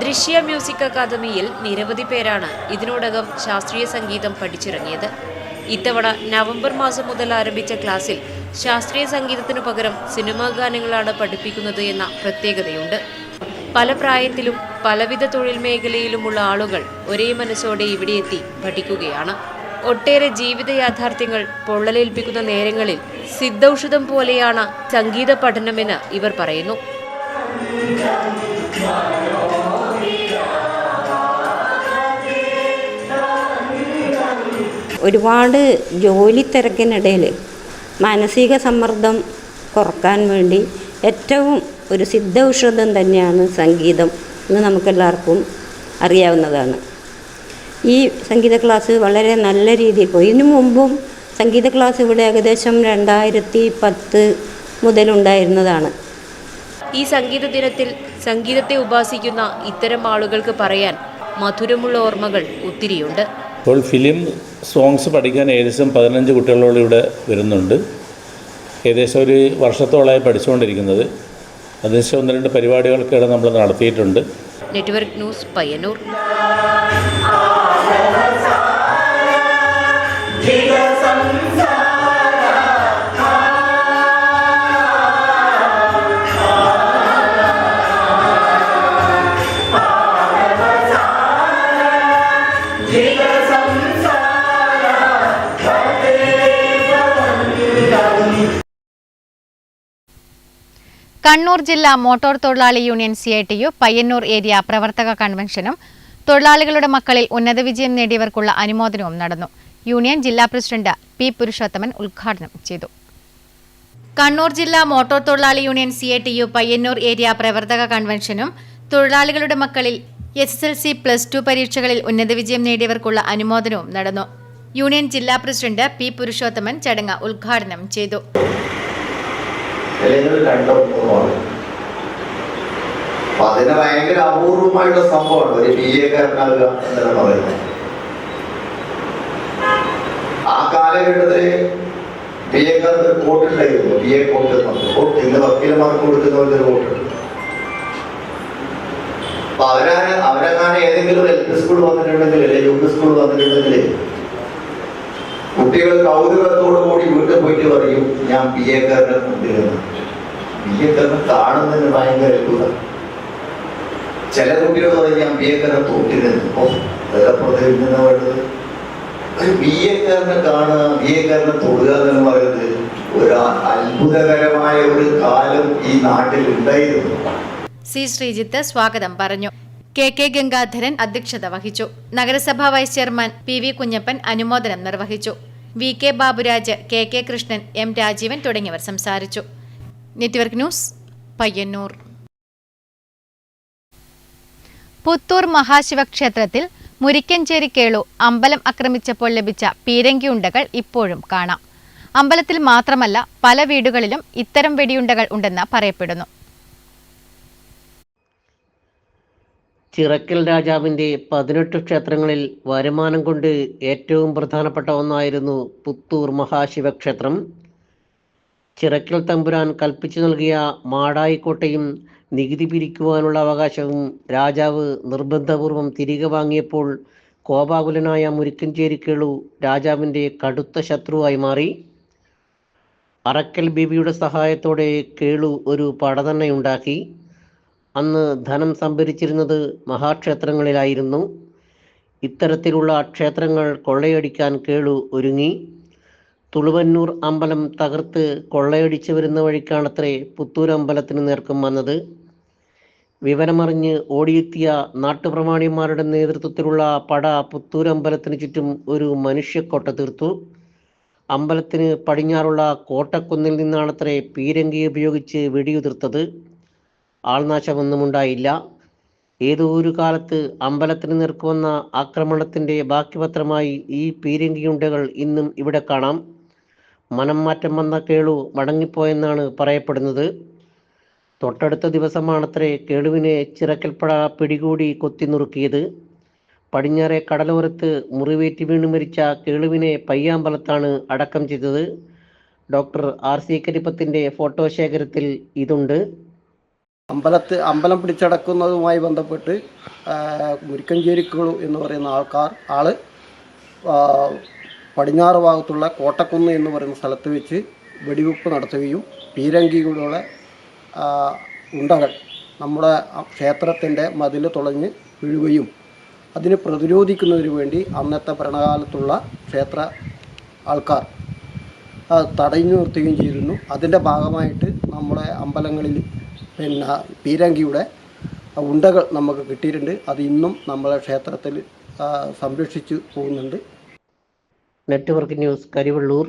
ദൃശ്യ മ്യൂസിക് അക്കാദമിയിൽ നിരവധി പേരാണ് ഇതിനോടകം ശാസ്ത്രീയ സംഗീതം പഠിച്ചിറങ്ങിയത്. ഇത്തവണ നവംബർ മാസം മുതൽ ആരംഭിച്ച ക്ലാസ്സിൽ ശാസ്ത്രീയ സംഗീതത്തിനു പകരം സിനിമാ ഗാനങ്ങളാണ് പഠിപ്പിക്കുന്നത് എന്ന പ്രത്യേകതയുണ്ട്. പല പ്രായത്തിലും പലവിധ തൊഴിൽ മേഖലയിലുമുള്ള ആളുകൾ ഒരേ മനസ്സോടെ ഇവിടെ എത്തി പഠിക്കുകയാണ്. ഒട്ടേറെ ജീവിത യാഥാർത്ഥ്യങ്ങൾ പൊള്ളലേൽപ്പിക്കുന്ന നേരങ്ങളിൽ സിദ്ധൌഷധം പോലെയാണ് സംഗീത പഠനമെന്ന് ഇവർ പറയുന്നു. ഒരുപാട് ജോലി തിരക്കിനിടയിൽ മാനസിക സമ്മർദ്ദം കുറക്കാൻ വേണ്ടി ഏറ്റവും ഒരു സിദ്ധ ഔഷധം തന്നെയാണ് സംഗീതം എന്ന് നമുക്കെല്ലാവർക്കും അറിയാവുന്നതാണ്. ഈ സംഗീത ക്ലാസ് വളരെ നല്ല രീതിയിൽ പോയി. ഇതിനു മുമ്പും സംഗീത ക്ലാസ് ഇവിടെ ഏകദേശം 2010 മുതലുണ്ടായിരുന്നതാണ്. ഈ സംഗീത ദിനത്തിൽ സംഗീതത്തെ ഉപാസിക്കുന്ന ഇത്തരം ആളുകൾക്ക് പറയാൻ മധുരമുള്ള ഓർമ്മകൾ ഒത്തിരിയുണ്ട്. ഇപ്പോൾ ഫിലിം സോങ്സ് പഠിക്കാൻ ഏകദേശം 15 കുട്ടികളോട് ഇവിടെ വരുന്നുണ്ട്. ഏകദേശം ഒരു വർഷത്തോളമായി പഠിച്ചുകൊണ്ടിരിക്കുന്നത്. അതിനുശേഷം 1-2 പരിപാടികൾക്കിടെ നമ്മൾ നടത്തിയിട്ടുണ്ട്. Network news, Payyanur. കണ്ണൂർ ജില്ലാ മോട്ടോർ തൊഴിലാളി യൂണിയൻ CITU പയ്യന്നൂർ ഏരിയ പ്രവർത്തക കൺവെൻഷനും തൊഴിലാളികളുടെ മക്കളിൽ ഉന്നത വിജയം നേടിയവർക്കുള്ള അനുമോദനവും നടന്നു. യൂണിയൻ ജില്ലാ പ്രസിഡന്റ് P. പുരുഷോത്തമൻ ഉദ്ഘാടനം ചെയ്തു. കണ്ണൂർ ജില്ലാ മോട്ടോർ തൊഴിലാളി യൂണിയൻ CITU പയ്യന്നൂർ ഏരിയ പ്രവർത്തക കൺവെൻഷനും തൊഴിലാളികളുടെ മക്കളിൽ SSLC +2 പരീക്ഷകളിൽ ഉന്നത വിജയം നേടിയവർക്കുള്ള അനുമോദനവും നടന്നു. യൂണിയൻ ജില്ലാ പ്രസിഡന്റ് P. പുരുഷോത്തമൻ ചടങ്ങ് ഉദ്ഘാടനം ചെയ്തു. അതിന് ഭയങ്കര അപൂർവമായുള്ള സംഭവമാണ് ഒരു BA-കാരനാകുക എന്നാണ് പറയുന്നത്. ആ കാലഘട്ടത്തില് BA-കാർക്ക് വോട്ടുണ്ടായിരുന്നു. BA വോട്ട് ഇന്ന് വക്കീലന്മാർക്ക് കൊടുക്കുന്നവരുടെ വോട്ടുണ്ട്. അപ്പൊ അവരെങ്ങാനും ഏതെങ്കിലും LP സ്കൂൾ വന്നിട്ടുണ്ടെങ്കിൽ അല്ലെങ്കിൽ UP സ്കൂൾ വന്നിട്ടുണ്ടെങ്കിൽ കുട്ടികൾ കൗതുകത്തോടു കൂടി വീട്ടിൽ പോയിട്ട് പറയും ഞാൻ BA-കാരനെ കൊണ്ടുവരുന്നു. BA-കാരനെ കാണുന്നതിന് ഭയങ്കര അത്ഭുതം. ചില കുട്ടികൾ പറയും ഞാൻ BA-കാരനെ തോറ്റിരുന്നു. അതിലപ്പുറത്തേക്ക് വേണ്ടത് ഒരു BA-കാരനെ കാണുക, BA-കാരനെ തൊടുക എന്ന് പറയുന്നത് ഒരു അത്ഭുതകരമായ ഒരു കാലം ഈ നാട്ടിൽ ഉണ്ടായിരുന്നു. C. ശ്രീജിത്ത് സ്വാഗതം പറഞ്ഞു. KK ഗംഗാധരൻ അധ്യക്ഷത വഹിച്ചു. നഗരസഭാ വൈസ് ചെയർമാൻ PV കുഞ്ഞപ്പൻ അനുമോദനം നിർവഹിച്ചു. VK Baburaj, KK Krishnan, M. Rajeevan തുടങ്ങിയവർ സംസാരിച്ചു. Network news, Payyannur. പുത്തൂർ മഹാശിവക്ഷേത്രത്തിൽ മുരിക്കഞ്ചേരി കേളു അമ്പലം ആക്രമിച്ചപ്പോൾ ലഭിച്ച പീരങ്കിയുണ്ടകൾ ഇപ്പോഴും കാണാം. അമ്പലത്തിൽ മാത്രമല്ല പല വീടുകളിലും ഇത്തരം വെടിയുണ്ടകൾ ഉണ്ടെന്ന് പറയപ്പെടുന്നു. ചിറക്കൽ രാജാവിൻ്റെ 18 ക്ഷേത്രങ്ങളിൽ വരുമാനം കൊണ്ട് ഏറ്റവും പ്രധാനപ്പെട്ട ഒന്നായിരുന്നു പുത്തൂർ മഹാശിവക്ഷേത്രം. ചിറക്കൽ തമ്പുരാൻ കൽപ്പിച്ചു നൽകിയ മാടായിക്കോട്ടയും നികുതി പിരിക്കുവാനുള്ള അവകാശവും രാജാവ് നിർബന്ധപൂർവം തിരികെ വാങ്ങിയപ്പോൾ കോപാകുലനായ മുരിക്കഞ്ചേരി കേളു രാജാവിൻ്റെ കടുത്ത ശത്രുവായി മാറി. അറക്കൽ ബീവിയുടെ സഹായത്തോടെ കേളു ഒരു പടതന്നെയുണ്ടാക്കി. അന്ന് ധനം സംഭരിച്ചിരുന്നത് മഹാക്ഷേത്രങ്ങളിലായിരുന്നു. ഇത്തരത്തിലുള്ള ക്ഷേത്രങ്ങൾ കൊള്ളയടിക്കാൻ കേളു ഒരുങ്ങി. തുളുവന്നൂർ അമ്പലം തകർത്ത് കൊള്ളയടിച്ചു വരുന്ന വഴിക്കാണത്രേ പുത്തൂരമ്പലത്തിന് നേർക്കും വന്നത്. വിവരമറിഞ്ഞ് ഓടിയെത്തിയ നാട്ടുപ്രമാണിമാരുടെ നേതൃത്വത്തിലുള്ള പട പുത്തൂരമ്പലത്തിന് ചുറ്റും ഒരു മനുഷ്യക്കോട്ട തീർത്തു. അമ്പലത്തിന് പടിഞ്ഞാറുള്ള കോട്ടക്കുന്നിൽ നിന്നാണത്രേ പീരങ്കി ഉപയോഗിച്ച് വെടിയുതിർത്തത്. ആൾനാശമൊന്നും ഉണ്ടായില്ല. ഏതോ ഒരു കാലത്ത് അമ്പലത്തിന് നേർക്കുവന്ന ആക്രമണത്തിന്റെ ബാക്കിപത്രമായി ഈ പീരങ്കിയുണ്ടകൾ ഇന്നും ഇവിടെ കാണാം. മനം മാറ്റം വന്ന കേളു മടങ്ങിപ്പോയെന്നാണ് പറയപ്പെടുന്നത്. തൊട്ടടുത്ത ദിവസമാണത്രേ കേളുവിനെ ചിറക്കൽപ്പട പിടികൂടി കൊത്തി നുറുക്കിയത്. പടിഞ്ഞാറെ കടലോരത്ത് മുറിവേറ്റ് വീണ് മരിച്ച കേളുവിനെ പയ്യാമ്പലത്താണ് അടക്കം ചെയ്തത്. ഡോക്ടർ RC കരിപ്പത്തിന്റെ ഫോട്ടോ ശേഖരത്തിൽ ഇതുണ്ട്. അമ്പലം പിടിച്ചടക്കുന്നതുമായി ബന്ധപ്പെട്ട് മുരിക്കഞ്ചേരിക്കുളു എന്ന് പറയുന്ന ആള് പടിഞ്ഞാറ് ഭാഗത്തുള്ള കോട്ടക്കുന്ന് എന്ന് പറയുന്ന സ്ഥലത്ത് വെച്ച് വെടിവെപ്പ് നടത്തുകയും പീരങ്കികളുടെ ഉണ്ടകൾ നമ്മുടെ ക്ഷേത്രത്തിൻ്റെ മതിൽ തുളഞ്ഞ് വീഴുകയും അതിനെ പ്രതിരോധിക്കുന്നതിന് വേണ്ടി അന്നത്തെ ഭരണകാലത്തുള്ള ക്ഷേത്ര ആൾക്കാർ തടഞ്ഞു നിർത്തുകയും ചെയ്തിരുന്നു. അതിൻ്റെ ഭാഗമായിട്ട് നമ്മുടെ അമ്പലങ്ങളിൽ പീരങ്കിയുടെ ഉണ്ടകൾ നമുക്ക് കിട്ടിയിട്ടുണ്ട്. അത് ഇന്നും നമ്മളെ ക്ഷേത്രത്തിൽ സംരക്ഷിച്ചു പോകുന്നുണ്ട്. Network news, Karivellur.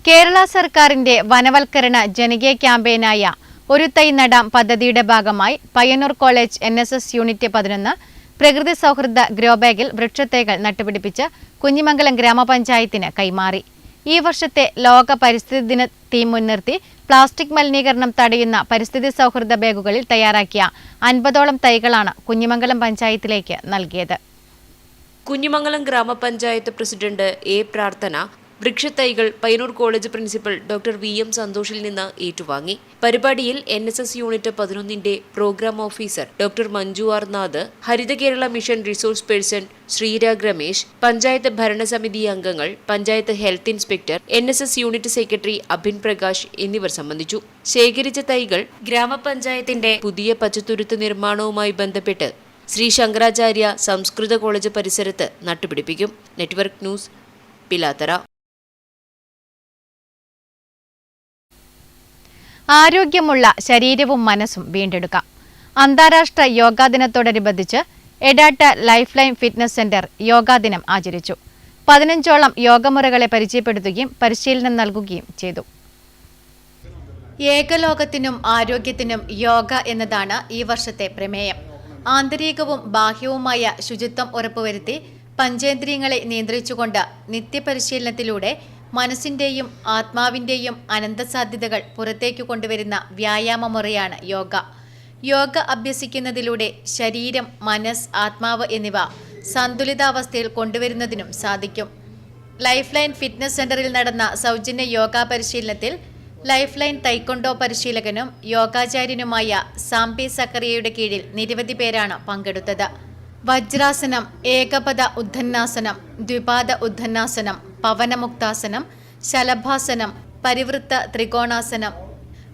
കേരള സർക്കാരിന്റെ വനവൽക്കരണ ജനകീയ ക്യാമ്പയിനായ ഒരു തൈ നടാം പദ്ധതിയുടെ ഭാഗമായി പയ്യന്നൂർ കോളേജ് NSS യൂണിറ്റ് 11 പ്രകൃതി സൗഹൃദ ഗ്രോബാഗിൽ വൃക്ഷത്തൈകൾ നട്ടുപിടിപ്പിച്ച് കുഞ്ഞിമംഗലം ഗ്രാമപഞ്ചായത്തിന് കൈമാറി. ഈ വർഷത്തെ ലോക പരിസ്ഥിതി ദിനത്തെ മുൻനിർത്തി പ്ലാസ്റ്റിക് മലിനീകരണം തടയുന്ന പരിസ്ഥിതി സൗഹൃദ ബാഗുകളിൽ തയ്യാറാക്കിയ 50ഓളം തൈകളാണ് കുഞ്ഞിമംഗലം പഞ്ചായത്തിലേക്ക് നൽകിയത്. കുഞ്ഞിമംഗലം ഗ്രാമപഞ്ചായത്ത് പ്രസിഡന്റ് A. പ്രാർത്ഥന വൃക്ഷത്തൈകൾ Payyannur college principal doctor VM സന്തോഷിൽ നിന്ന് ഏറ്റുവാങ്ങി. പരിപാടിയിൽ NSS unit 11 programme officer doctor Manju R. Nath, Haritha Kerala mission resource person Sreerag Ramesh, panchayat ഭരണസമിതി അംഗങ്ങൾ, panchayat health inspector, NSS unit secretary Abhin Prakash എന്നിവർ സംബന്ധിച്ചു. ശേഖരിച്ച തൈകൾ ഗ്രാമപഞ്ചായത്തിന്റെ പുതിയ പച്ചത്തുരുത്ത് നിർമ്മാണവുമായി ബന്ധപ്പെട്ട് ശ്രീ ശങ്കരാചാര്യ സംസ്കൃത കോളേജ് പരിസരത്ത് നട്ടുപിടിപ്പിക്കും. Network news, Pilathara. ആരോഗ്യമുള്ള ശരീരവും മനസ്സും വീണ്ടെടുക്കാം. അന്താരാഷ്ട്ര യോഗാ ദിനത്തോടനുബന്ധിച്ച് Edatta life line fitness centre yoga ദിനം ആചരിച്ചു. 15ഓളം യോഗമുറകളെ പരിചയപ്പെടുത്തുകയും പരിശീലനം നൽകുകയും ചെയ്തു. ഏകലോകത്തിനും ആരോഗ്യത്തിനും യോഗ എന്നതാണ് ഈ വർഷത്തെ പ്രമേയം. ആന്തരികവും ബാഹ്യവുമായ ശുചിത്വം ഉറപ്പുവരുത്തി പഞ്ചേന്ദ്രിയങ്ങളെ നിയന്ത്രിച്ചുകൊണ്ട് നിത്യപരിശീലനത്തിലൂടെ മനസ്സിന്റെയും ആത്മാവിന്റെയും അനന്തസാധ്യതകൾ പുറത്തേക്ക് കൊണ്ടുവരുന്ന വ്യായാമമുറയാണ് യോഗ. യോഗ അഭ്യസിക്കുന്നതിലൂടെ ശരീരം, മനസ്സ്, ആത്മാവ് എന്നിവ സന്തുലിതാവസ്ഥയിൽ കൊണ്ടുവരുന്നതിനും സാധിക്കും. ലൈഫ് ലൈൻ ഫിറ്റ്നസ് സെന്ററിൽ നടന്ന സൗജന്യ യോഗാ പരിശീലനത്തിൽ ലൈഫ് ലൈൻ തൈക്കൊണ്ടോ പരിശീലകനും യോഗാചാര്യനുമായ സാംപി സക്കറിയയുടെ കീഴിൽ നിരവധി പേരാണ് പങ്കെടുത്തത്. വജ്രാസനം, ഏകപദ ഉദ്ധന്നാസനം, ദ്വിപാദ ഉദ്ധന്നാസനം, പവനമുക്താസനം, ശലഭാസനം, പരിവൃത്ത ത്രികോണാസനം,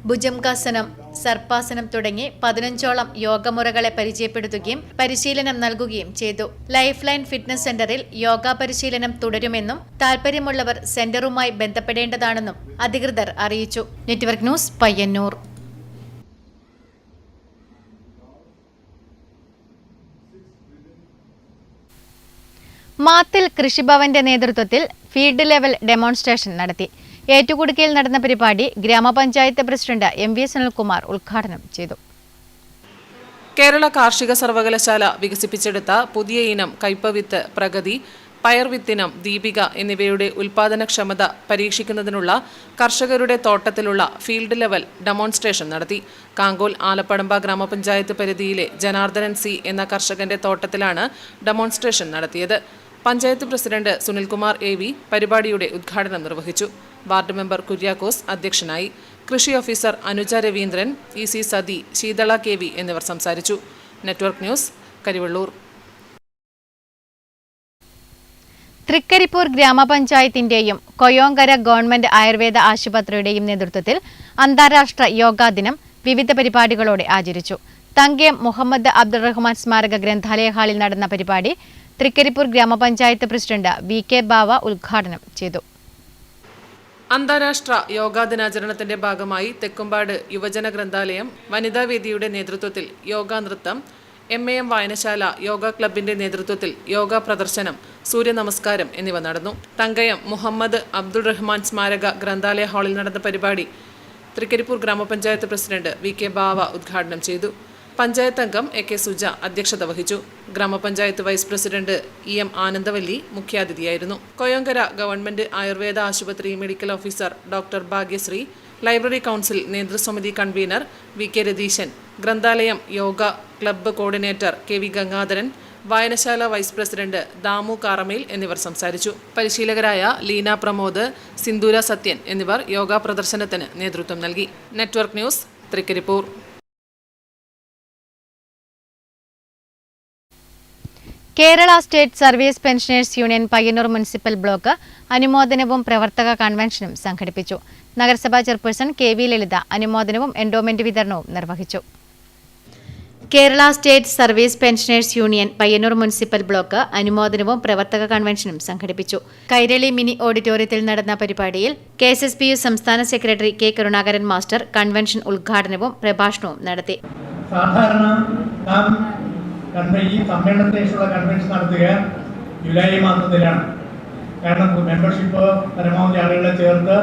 ഭുജംഗാസനം, സർപ്പാസനം തുടങ്ങി 15ഓളം യോഗമുറകളെ പരിചയപ്പെടുത്തുകയും പരിശീലനം നൽകുകയും ചെയ്തു. ലൈഫ് ലൈൻ ഫിറ്റ്നസ് സെന്ററിൽ യോഗാ പരിശീലനം തുടരുമെന്നും താൽപര്യമുള്ളവർ സെന്ററുമായി ബന്ധപ്പെടേണ്ടതാണെന്നും അധികൃതർ അറിയിച്ചു. Network news, Payyannur. മാത്തിൽ കൃഷിഭവന്റെ നേതൃത്വത്തിൽ ഫീൽഡ് ലെവൽ ഡെമോൺസ്ട്രേഷൻ നടത്തി. ഏറ്റുകുടുക്കയിൽ നടന്ന പരിപാടി ഗ്രാമപഞ്ചായത്ത് പ്രസിഡന്റ് MV സുനിൽകുമാർ ഉദ്ഘാടനം ചെയ്തു. കേരള കാർഷിക സർവകലാശാല വികസിപ്പിച്ചെടുത്ത പുതിയ ഇനം കയ്പവിത്ത് പ്രഗതി, പയർവിത്തിനം ദീപിക എന്നിവയുടെ ഉൽപാദനക്ഷമത പരീക്ഷിക്കുന്നതിനുള്ള കർഷകരുടെ തോട്ടത്തിലുള്ള ഫീൽഡ് ലെവൽ ഡെമോൺസ്ട്രേഷൻ നടത്തി. കാങ്കോൽ ആലപ്പടമ്പ ഗ്രാമപഞ്ചായത്ത് പരിധിയിലെ ജനാർദ്ദനൻ C എന്ന കർഷകന്റെ തോട്ടത്തിലാണ് ഡെമോൺസ്ട്രേഷൻ നടത്തിയത്. പഞ്ചായത്ത് പ്രസിഡന്റ് സുനിൽകുമാർ AV പരിപാടിയുടെ ഉദ്ഘാടനം നിർവഹിച്ചു. വാർഡ് മെമ്പർ കുര്യാക്കോസ് അധ്യക്ഷനായി. കൃഷി officer Anuja Raveendran, EC Sathi, Sheethala KV എന്നിവർ സംസാരിച്ചു. Network news, Karivellur. തൃക്കരിപ്പൂർ ഗ്രാമപഞ്ചായത്തിന്റെയും കൊയോങ്കര ഗവൺമെന്റ് ആയുർവേദ ആശുപത്രിയുടെയും നേതൃത്വത്തിൽ അന്താരാഷ്ട്ര യോഗാ ദിനം വിവിധ പരിപാടികളോടെ ആചരിച്ചു. തങ്കയം മുഹമ്മദ് അബ്ദുൾ റഹ്മാൻ സ്മാരക ഗ്രന്ഥാലയ ഹാളിൽ നടന്ന പരിപാടി തൃക്കരിപ്പൂർ ഗ്രാമപഞ്ചായത്ത് പ്രസിഡന്റ് VK ബാവ ഉദ്ഘാടനം ചെയ്തു. അന്താരാഷ്ട്ര യോഗാ ദിനാചരണത്തിന്റെ ഭാഗമായി തെക്കുംപാട് യുവജന ഗ്രന്ഥാലയം വനിതാവേദിയുടെ നേതൃത്വത്തിൽ യോഗാ നൃത്തം, MAM വായനശാല യോഗ ക്ലബിന്റെ നേതൃത്വത്തിൽ യോഗാ പ്രദർശനം, സൂര്യനമസ്കാരം എന്നിവ നടന്നു. തങ്കയം മുഹമ്മദ് അബ്ദുൾ റഹ്മാൻ സ്മാരക ഗ്രന്ഥാലയ ഹാളിൽ നടന്ന പരിപാടി തൃക്കരിപ്പൂർ ഗ്രാമപഞ്ചായത്ത് പ്രസിഡന്റ് VK ബാവ ഉദ്ഘാടനം ചെയ്തു. പഞ്ചായത്ത് അംഗം AK സുജ അധ്യക്ഷത വഹിച്ചു. Gramapanchayat vice president EM Anandavalli മുഖ്യാതിഥിയായിരുന്നു. കൊയോങ്കര ഗവൺമെന്റ് ആയുർവേദ ആശുപത്രി medical officer doctor Bhagyasree, library council നേതൃസമിതി കൺവീനർ VK രതീശൻ, ഗ്രന്ഥാലയം yoga club coordinator KV Gangadharan, വായനശാല വൈസ് പ്രസിഡന്റ് ദാമു കാറമേൽ എന്നിവർ സംസാരിച്ചു. പരിശീലകരായ ലീന പ്രമോദ്, സിന്ദൂര സത്യൻ എന്നിവർ യോഗ പ്രദർശനത്തിന് നേതൃത്വം നൽകി. Network news, Trikaripur. Kerala state service pensioners union Payyannur municipal block അനുമോദനവും പ്രവർത്തക കൺവെൻഷനും സംഘടിപ്പിച്ചു. നഗരസഭാ ചെയർപേഴ്സൺ KV ലളിത അനുമോദനവും എൻഡോമെന്റ് വിതരണവും നിർവഹിച്ചു. Kerala state service pensioners union Payyannur municipal block അനുമോദനവും പ്രവർത്തക കൺവെൻഷനും സംഘടിപ്പിച്ചു. കൈരളി മിനി ഓഡിറ്റോറിയത്തിൽ നടന്ന പരിപാടിയിൽ KSSPU സംസ്ഥാന secretary K Karunakaran master convention ഉദ്ഘാടനവും പ്രഭാഷണവും നടത്തി. ഈ സമ്മേളനത്തിനുള്ള കൺവെൻഷൻ നടത്തുക ജൂലൈ മാസത്തിലാണ്. കാരണം മെമ്പർഷിപ്പ് പരമാവധി ആളുകളെ ചേർത്ത്,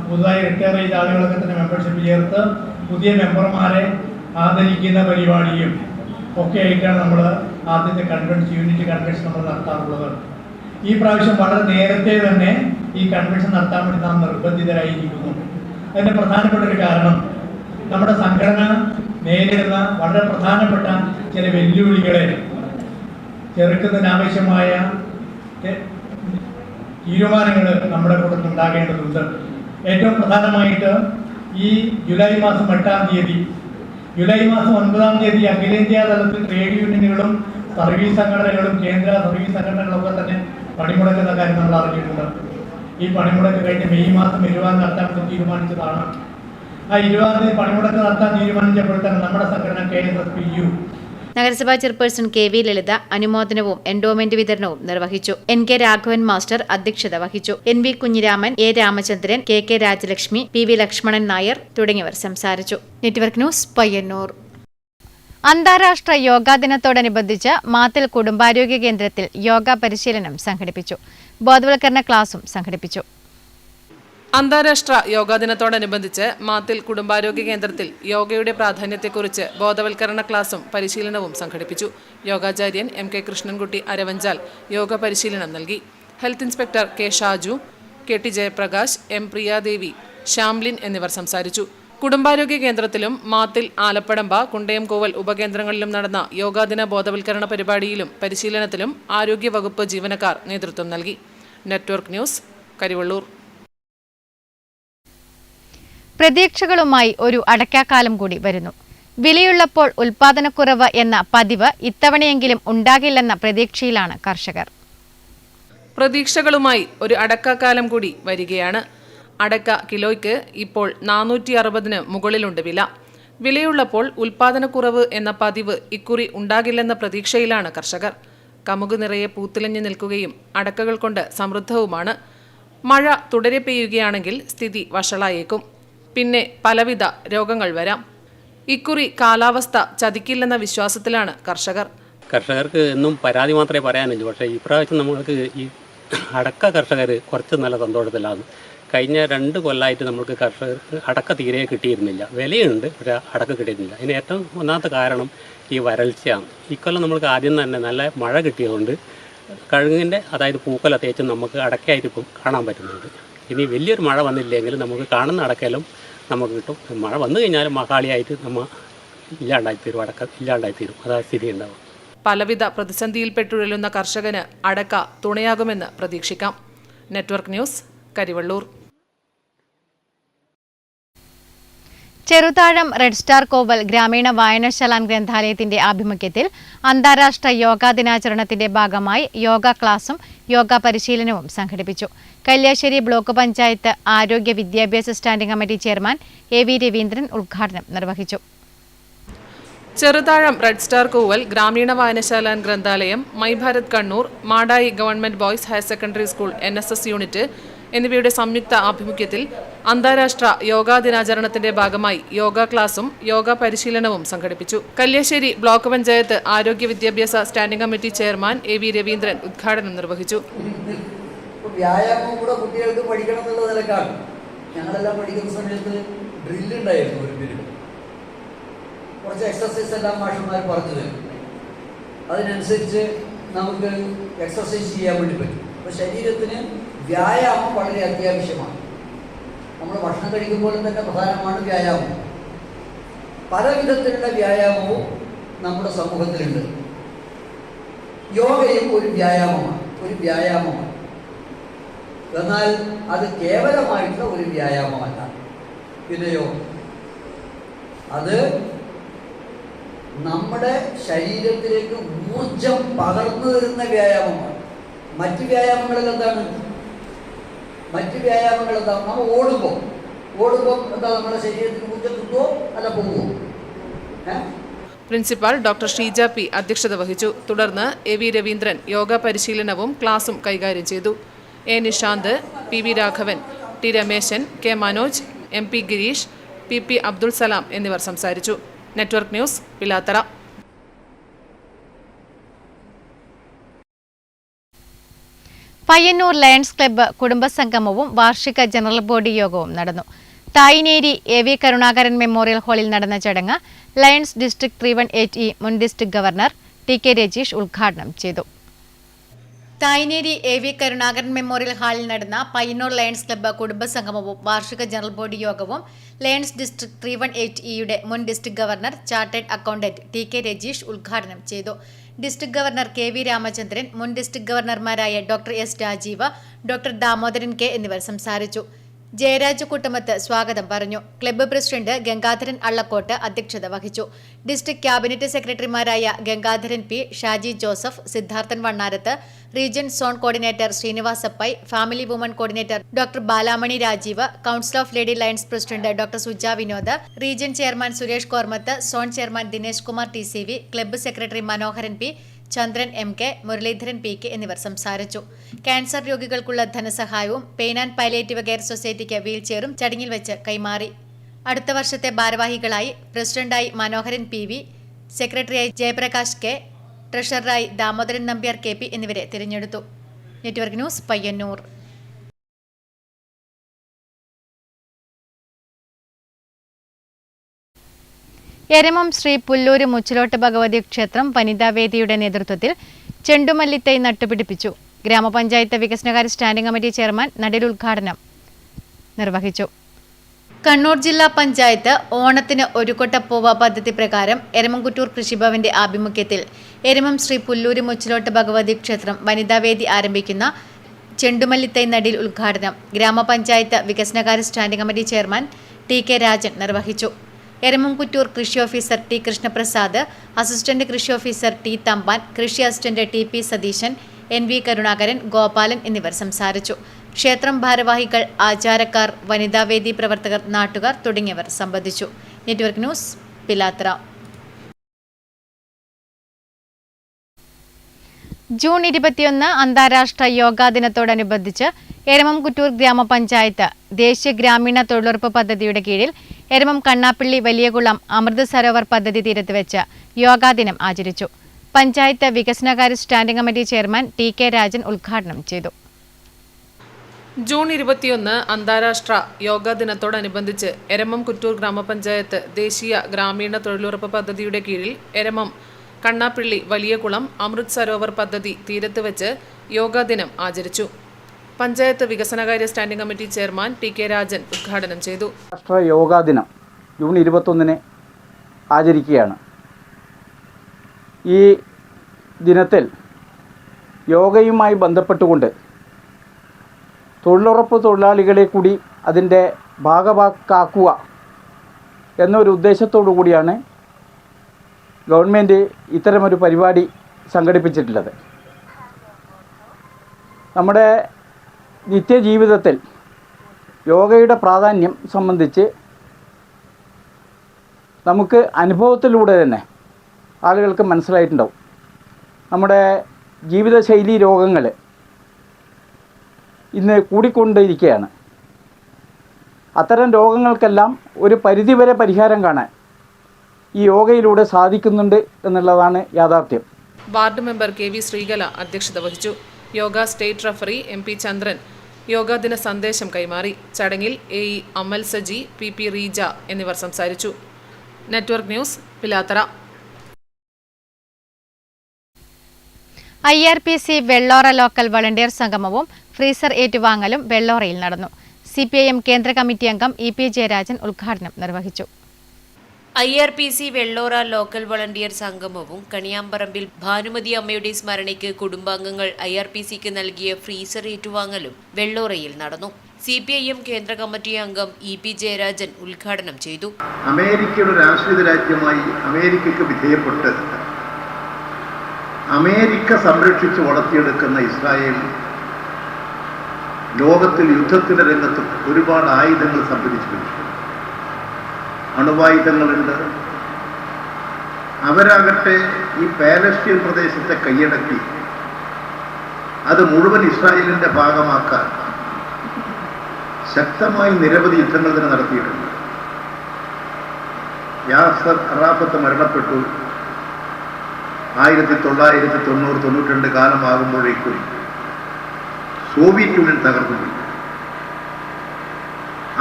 പുതുതായി റിട്ടയർ ചെയ്ത ആളുകളൊക്കെ തന്നെ മെമ്പർഷിപ്പ് ചേർത്ത് പുതിയ മെമ്പർമാരെ ആദരിക്കുന്ന പരിപാടിയും ഒക്കെ ആയിട്ടാണ് നമ്മൾ ആദ്യത്തെ യൂണിറ്റ് കൺവെൻഷൻ നമ്മൾ നടത്താറുള്ളത്. ഈ പ്രാവശ്യം വളരെ നേരത്തെ തന്നെ ഈ കൺവെൻഷൻ നടത്താൻ വേണ്ടി നാം നിർബന്ധിതരായിരിക്കുന്നു. അതിൻ്റെ പ്രധാനപ്പെട്ട ഒരു കാരണം നമ്മുടെ സംഘടന നേരിടുന്ന വളരെ പ്രധാനപ്പെട്ട ചില വെല്ലുവിളികളെ ചെറുക്കുന്നതിനാവശ്യമായ തീരുമാനങ്ങൾ നമ്മുടെ കൂടെ ഉണ്ടാകേണ്ടതുണ്ട്. ഏറ്റവും പ്രധാനമായിട്ട് ഈ ജൂലൈ മാസം 8-ാം തീയതി, ജൂലൈ മാസം 9-ാം തീയതി അഖിലേന്ത്യാ തലത്തിൽ ട്രേഡ് യൂണിയനുകളും സർവീസ് സംഘടനകളും കേന്ദ്ര സർവീസ് സംഘടനകളൊക്കെ തന്നെ പണിമുടക്കുന്ന കാര്യം നമ്മൾ അറിഞ്ഞിട്ടുണ്ട്. ഈ പണിമുടക്ക് കഴിഞ്ഞ് മെയ് മാസം 20 നടത്താൻ തീരുമാനിച്ചതാണ്. ആ 20 പണിമുടക്ക് നടത്താൻ തീരുമാനിച്ചപ്പോൾ തന്നെ നമ്മുടെ സംഘടന KSSPU നഗരസഭാ ചെയർപേഴ്സൺ KV ലളിത അനുമോദനവും എൻഡോമെന്റ് വിതരണവും നിർവഹിച്ചു. NK രാഘവൻ മാസ്റ്റർ അധ്യക്ഷത വഹിച്ചു. NV Kunhiraman, A Ramachandran, KK Rajalakshmi, PV Lakshmanan Nair തുടങ്ങിയവർ സംസാരിച്ചു. Network news, Payyanur. അന്താരാഷ്ട്ര യോഗാ ദിനത്തോടനുബന്ധിച്ച് മാത്തിൽ കുടുംബാരോഗ്യ കേന്ദ്രത്തിൽ യോഗ പരിശീലനം സംഘടിപ്പിച്ചു. ബോധവൽക്കരണ ക്ലാസും സംഘടിപ്പിച്ചു. അന്താരാഷ്ട്ര യോഗാ ദിനത്തോടനുബന്ധിച്ച് മാത്തിൽ കുടുംബാരോഗ്യ കേന്ദ്രത്തിൽ യോഗയുടെ പ്രാധാന്യത്തെക്കുറിച്ച് ബോധവൽക്കരണ ക്ലാസും പരിശീലനവും സംഘടിപ്പിച്ചു. യോഗാചാര്യൻ MK കൃഷ്ണൻകുട്ടി അരവഞ്ചാൽ യോഗ പരിശീലനം നൽകി. Health inspector K Shaju, KT Jayaprakash, M Priyadevi, Shyamlin എന്നിവർ സംസാരിച്ചു. കുടുംബാരോഗ്യ കേന്ദ്രത്തിലും മാത്തിൽ, ആലപ്പടമ്പ, കുണ്ടയംകോവൽ ഉപകേന്ദ്രങ്ങളിലും നടന്ന യോഗാദിന ബോധവൽക്കരണ പരിപാടിയിലും പരിശീലനത്തിലും ആരോഗ്യവകുപ്പ് ജീവനക്കാർ നേതൃത്വം നൽകി. Network news, Karivellur. പ്രതീക്ഷകളുമായി ഒരു അടയ്ക്കാക്കാലം കൂടി വരുന്നു. വിലയുള്ളപ്പോൾ ഉൽപാദനക്കുറവ് എന്ന പതിവ് ഇത്തവണയെങ്കിലും ഉണ്ടാകില്ലെന്ന പ്രതീക്ഷയിലാണ് കർഷകർ. പ്രതീക്ഷകളുമായി ഒരു അടക്കാക്കാലം കൂടി വരികയാണ്. അടക്ക കിലോയ്ക്ക് ഇപ്പോൾ 460-ന് മുകളിലുണ്ട് വില. വിലയുള്ളപ്പോൾ ഉൽപാദനക്കുറവ് എന്ന പതിവ് ഇക്കുറി ഉണ്ടാകില്ലെന്ന പ്രതീക്ഷയിലാണ് കർഷകർ. കമുക് നിറയെ പൂത്തിലഞ്ഞു നിൽക്കുകയും അടക്കകൾ കൊണ്ട് സമൃദ്ധവുമാണ്. മഴ തുടരെ പെയ്യുകയാണെങ്കിൽ സ്ഥിതി വഷളായേക്കും. പിന്നെ പലവിധ രോഗങ്ങൾ വരാം. ഇക്കുറി കാലാവസ്ഥ ചതിക്കില്ലെന്ന വിശ്വാസത്തിലാണ് കർഷകർ. കർഷകർക്ക് എന്നും പരാതി മാത്രമേ പറയാനുള്ളൂ. പക്ഷേ ഇപ്രാവശ്യം നമ്മൾക്ക് ഈ അടക്ക കർഷകർ കുറച്ച് നല്ല സന്തോഷത്തിലാണ്. കഴിഞ്ഞ 2 കൊല്ലമായിട്ട് നമുക്ക് കർഷകർക്ക് അടക്ക തീരെ കിട്ടിയിരുന്നില്ല. വിലയുണ്ട്, പക്ഷേ അടക്ക കിട്ടിയിരുന്നില്ല. ഇതിന് ഏറ്റവും ഒന്നാമത്തെ കാരണം ഈ വരൾച്ചയാണ്. ഇക്കൊല്ലം നമ്മൾക്ക് ആദ്യം തന്നെ നല്ല മഴ കിട്ടിയതുകൊണ്ട് കഴുങ്ങിൻ്റെ, അതായത് പൂക്കല തേച്ച് നമുക്ക് അടക്കയായിട്ട് ഇപ്പം കാണാൻ പറ്റുന്നുണ്ട്. ഇനി വലിയൊരു മഴ വന്നില്ലെങ്കിൽ നമുക്ക് കാണുന്ന അടക്കലും നമുക്ക് കിട്ടും. മഴ വന്നു കഴിഞ്ഞാലും മഹാളിയായിട്ട് നമ്മൾ ഇല്ലാണ്ടായിത്തീരും, അടക്ക ഇല്ലാണ്ടായിത്തീരും. അതാ സ്ഥിതി ഉണ്ടാവും. പലവിധ പ്രതിസന്ധിയിൽപ്പെട്ടുഴലുന്ന കർഷകന് അടക്ക തുണയാകുമെന്ന് പ്രതീക്ഷിക്കാം. Network news, Karivellur. Cheruthazham red star Koval ഗ്രാമീണ വായനശാല ഗ്രന്ഥാലയത്തിന്റെ ആഭിമുഖ്യത്തിൽ അന്താരാഷ്ട്ര യോഗാ ദിനാചരണത്തിന്റെ ഭാഗമായി യോഗ ക്ലാസും യോഗ പരിശീലനവും സംഘടിപ്പിച്ചു. കല്യാശ്ശേരി ബ്ലോക്ക് പഞ്ചായത്ത് ആരോഗ്യ വിദ്യാഭ്യാസ standing committee chairman AV Raveendran ഉദ്ഘാടനം നിർവഹിച്ചു. ചെറുതാഴം റെഡ് സ്റ്റാർ കോവൽ ഗ്രാമീണ വായനശാല ഗ്രന്ഥാലയം, my Bharat Kannur, Madayi government boys higher secondary school NSS unit എന്നിവയുടെ സംയുക്ത ആഭിമുഖ്യത്തിൽ അന്താരാഷ്ട്ര യോഗാ ദിനാചരണത്തിന്റെ ഭാഗമായി യോഗ ക്ലാസും യോഗ പരിശീലനവും സംഘടിപ്പിച്ചു. കല്യാശ്ശേരി ബ്ലോക്ക് പഞ്ചായത്ത് ആരോഗ്യ വിദ്യാഭ്യാസ standing committee chairman AV Raveendran ഉദ്ഘാടനം നിർവഹിച്ചു. വ്യായാമം കൂടെ കുട്ടികൾക്ക് പഠിക്കണം എന്നുള്ള നിലക്കാണ് ഞങ്ങളെല്ലാം പഠിക്കുന്ന സമയത്ത് ഡ്രില്ലുണ്ടായിരുന്നു ഒരു പീരീഡ്. കുറച്ച് എക്സസൈസ് എല്ലാം മാഷന്മാർ പറഞ്ഞു തരും. അതിനനുസരിച്ച് നമുക്ക് എക്സസൈസ് ചെയ്യാൻ വേണ്ടി പറ്റും. അപ്പോൾ ശരീരത്തിന് വ്യായാമം വളരെ അത്യാവശ്യമാണ്. നമ്മൾ ഭക്ഷണം കഴിക്കുമ്പോൾ തന്നെ പ്രധാനമാണ് വ്യായാമം. പല വിധത്തിലുള്ള വ്യായാമവും നമ്മുടെ സമൂഹത്തിലുണ്ട്. യോഗയും ഒരു വ്യായാമമാണ്. എന്നാൽ അത് കേവലമായിട്ടുള്ള ഒരു വ്യായാമമല്ല. പിന്നെയോ അത് നമ്മുടെ ശരീരത്തിലേക്ക് ഊർജം പകർന്നു തരുന്ന വ്യായാമമാണ്. മറ്റ് വ്യായാമങ്ങളിൽ എന്താണ്? നമ്മൾ ഓടുമ്പോൾ എന്താ നമ്മുടെ ശരീരത്തിന് ഊർജം കിട്ടുമോ അല്ല പോകുമോ? പ്രിൻസിപ്പാൾ ഡോക്ടർ ഷീജ പി അധ്യക്ഷത വഹിച്ചു. തുടർന്ന് എ.വി. രവീന്ദ്രൻ യോഗ പരിശീലനവും ക്ലാസും കൈകാര്യം ചെയ്തു. A. Nishanth, P. V. Raghavan, T. Rameshan, K. Manoj, M. P. Gireesh, P. P. Abdul Salam എന്നിവർ സംസാരിച്ചു. Network news, Pilathara. Payyannur Lions Club കുടുംബസംഗമവും വാർഷിക ജനറൽ ബോഡി യോഗവും നടന്നു. തായിനേരി എ.വി. കരുണാകരൻ മെമ്മോറിയൽ ഹാളിൽ നടന്ന ചടങ്ങ് ലയൺസ് ഡിസ്ട്രിക്ട് 318E മുൻ ഡിസ്ട്രിക്ട് ഗവർണർ ടി.കെ. രജീഷ് ഉദ്ഘാടനം ചെയ്തു. തായിനേരി എ.വി. കരുണാകരൻ മെമ്മോറിയൽ ഹാളിൽ നടന്ന പയ്യന്നൂർ ലയൺസ് ക്ലബ്ബ് കുടുംബസംഗമവും വാർഷിക ജനറൽ ബോഡി യോഗവും ലയൺസ് ഡിസ്ട്രിക്ട് 318Eയുടെ മുൻ district governor chartered accountant T K. Rajeesh ഉദ്ഘാടനം ചെയ്തു. District governor K V. രാമചന്ദ്രൻ, മുൻ ഡിസ്ട്രിക്ട് ഗവർണർമാരായ doctor S. Rajeev, doctor Damodaran K എന്നിവർ സംസാരിച്ചു. ജയരാജ് കുട്ടമത്ത് സ്വാഗതം പറഞ്ഞു. ക്ലബ്ബ് പ്രസിഡന്റ് ഗംഗാധരൻ അള്ളക്കോട്ട് അധ്യക്ഷത വഹിച്ചു. ഡിസ്ട്രിക്ട് ക്യാബിനറ്റ് സെക്രട്ടറിമാരായ Gangadharan P, Shaji Joseph, Siddharthan Vannarath, region zone coordinator Srinivasa Pai, family woman coordinator doctor Balamani Rajeev, council of lady Lions president doctor Suja Vinod, region chairman Suresh Kormath, zone chairman Dinesh Kumar TCV, club secretary Manoharan P, Chandran MK, Muraleedharan PK എന്നിവർ സംസാരിച്ചു. Cancer രോഗികൾക്കുള്ള ധനസഹായവും പെയിൻ ആൻഡ് പാലിയേറ്റീവ് കെയർ സൊസൈറ്റിക്ക് വീൽചെയറും ചടങ്ങിൽ വെച്ച് കൈമാറി. അടുത്ത വർഷത്തെ ഭാരവാഹികളായി പ്രസിഡന്റായി മനോഹരൻ PV, സെക്രട്ടറിയായി ജയപ്രകാശ് K, ട്രഷററായി ദാമോദരൻ നമ്പ്യാർ KP എന്നിവരെ തിരഞ്ഞെടുത്തു. Network news, Payyannur. എരമം ശ്രീ പുല്ലൂര് മുച്ചിലോട്ട് ഭഗവതി ക്ഷേത്രം വനിതാവേദിയുടെ നേതൃത്വത്തിൽ ചെണ്ടുമല്ലിത്തൈ നട്ടുപിടിപ്പിച്ചു. ഗ്രാമപഞ്ചായത്ത് വികസനകാര്യ സ്റ്റാൻഡിംഗ് കമ്മിറ്റി ചെയർമാൻ നടീൽ ഉദ്ഘാടനം നിർവഹിച്ചു. കണ്ണൂർ ജില്ലാ പഞ്ചായത്ത് ഓണത്തിന് ഒരു കൊട്ടപ്പൂവ പദ്ധതി പ്രകാരം എരമംകുറ്റൂർ കൃഷിഭവന്റെ ആഭിമുഖ്യത്തിൽ എരമം ശ്രീ പുല്ലൂര് മുച്ചിലോട്ട് ഭഗവതി ക്ഷേത്രം വനിതാവേദി ആരംഭിക്കുന്ന ചെണ്ടുമല്ലിത്തൈ നടീൽ ഉദ്ഘാടനം ഗ്രാമപഞ്ചായത്ത് വികസനകാര്യ standing committee chairman TK Rajan നിർവഹിച്ചു. എരമംകുറ്റൂർ കൃഷി ഓഫീസർ T. കൃഷ്ണപ്രസാദ്, അസിസ്റ്റന്റ് കൃഷി ഓഫീസർ T. തമ്പാൻ, കൃഷി assistant TP Satheesan, NV Karunakaran, Gopalan എന്നിവർ സംസാരിച്ചു. ക്ഷേത്രം ഭാരവാഹികൾ, ആചാരക്കാർ, വനിതാവേദി പ്രവർത്തകർ, നാട്ടുകാർ തുടങ്ങിയവർ സംബന്ധിച്ചു. Network news, Pilathara. ജൂൺ 21 അന്താരാഷ്ട്ര യോഗാ ദിനത്തോടനുബന്ധിച്ച് എരമംകുറ്റൂർ ഗ്രാമപഞ്ചായത്ത് ദേശീയ ഗ്രാമീണ തൊഴിലുറപ്പ് പദ്ധതിയുടെ കീഴിൽ എരമം കണ്ണാപ്പള്ളി വലിയകുളം അമൃത് സരോവർ പദ്ധതി തീരത്ത് വെച്ച് യോഗാ ദിനം ആചരിച്ചു. പഞ്ചായത്ത് വികസനകാര്യ standing committee chairman TK Rajan ഉദ്ഘാടനം ചെയ്തു. ജൂൺ 21 അന്താരാഷ്ട്ര യോഗാ ദിനത്തോടനുബന്ധിച്ച് എരമം കുറ്റൂർ ഗ്രാമപഞ്ചായത്ത് ദേശീയ ഗ്രാമീണ തൊഴിലുറപ്പ് പദ്ധതിയുടെ കീഴിൽ എരമം കണ്ണാപ്പള്ളി വലിയകുളം അമൃത് സരോവർ പദ്ധതി തീരത്ത് വെച്ച് യോഗാ ദിനം ആചരിച്ചു. പഞ്ചായത്ത് വികസനകാര്യ standing committee chairman TK Rajan ഉദ്ഘാടനം ചെയ്തു. രാഷ്ട്ര യോഗാ ദിനം ജൂൺ 21 ആചരിക്കുകയാണ്. ഈ ദിനത്തിൽ യോഗയുമായി ബന്ധപ്പെട്ടുകൊണ്ട് തൊഴിലുറപ്പ് തൊഴിലാളികളെ കൂടി അതിൻ്റെ ഭാഗമാക്കുക എന്നൊരു ഉദ്ദേശത്തോടു കൂടിയാണ് ഗവൺമെൻറ് ഇത്തരമൊരു പരിപാടി സംഘടിപ്പിച്ചിട്ടുള്ളത്. നമ്മുടെ നിത്യജീവിതത്തിൽ യോഗയുടെ പ്രാധാന്യം സംബന്ധിച്ച് നമുക്ക് അനുഭവത്തിലൂടെ തന്നെ ആളുകൾക്ക് മനസ്സിലായിട്ടുണ്ടാവും. നമ്മുടെ ജീവിതശൈലി രോഗങ്ങൾ ഇന്ന് കൂടിക്കൊണ്ടിരിക്കുകയാണ്. അത്തരം രോഗങ്ങൾക്കെല്ലാം ഒരു പരിധിവരെ പരിഹാരം കാണാൻ ഈ യോഗയിലൂടെ സാധിക്കുന്നുണ്ട് എന്നുള്ളതാണ് യാഥാർത്ഥ്യം. വാർഡ് മെമ്പർ KV ശ്രീകല അധ്യക്ഷത വഹിച്ചു. യോഗ സ്റ്റേറ്റ് റഫറി MP ചന്ദ്രൻ, യോഗാദിന സന്ദേശം കൈമാറി. ചടങ്ങിൽ AE അമൽ സജി, PP റീജ എന്നിവർ സംസാരിച്ചു. Network news, Pilathara. IRPC Vellora local volunteer സംഗമവും ഫ്രീസർ ഏറ്റുവാങ്ങലും വെള്ളോറയിൽ നടന്നു. CPIM കേന്ദ്ര കമ്മിറ്റി അംഗം EP ജയരാജൻ ഉദ്ഘാടനം നിർവഹിച്ചു. IRPC വെള്ളോറ ലോക്കൽ വളണ്ടിയർ സംഗമവും കണിയാമ്പറമ്പിൽ ഭാനുമതി അമ്മയുടെ സ്മരണയ്ക്ക് കുടുംബാംഗങ്ങൾ IRPCക്ക് നൽകിയ ഫ്രീസർ ഏറ്റുവാങ്ങലും വെള്ളോറയിൽ നടന്നു. CPIM കേന്ദ്ര കമ്മിറ്റി അംഗം EP ജയരാജൻ ഉദ്ഘാടനം ചെയ്തു. അമേരിക്കയുടെ രാഷ്ട്രീയ രാജ്യമായി അമേരിക്കയ്ക്ക് വിധേയപ്പെട്ട് അമേരിക്ക സംരക്ഷിച്ച് വളർത്തിയെടുക്കുന്ന ഇസ്രായേൽ ലോകത്തിൽ യുദ്ധത്തിൻ്റെ രംഗത്ത് ഒരുപാട് ആയുധങ്ങൾ സംഭരിച്ചു വെച്ചു. അണുവായുധങ്ങളുണ്ട്. അവരാകട്ടെ ഈ പാലസ്തീൻ പ്രദേശത്തെ കൈയടക്കി അത് മുഴുവൻ ഇസ്രായേലിൻ്റെ ഭാഗമാക്കാൻ ശക്തമായി നിരവധി യുദ്ധങ്ങൾ തന്നെ നടത്തിയിട്ടുണ്ട്. യാസർ അറാഫത്ത് മരണപ്പെട്ടു. 1990-92 കാലമാകുമ്പോഴേക്കും സോവിയറ്റ് യൂണിയൻ തകർന്നുപോയി.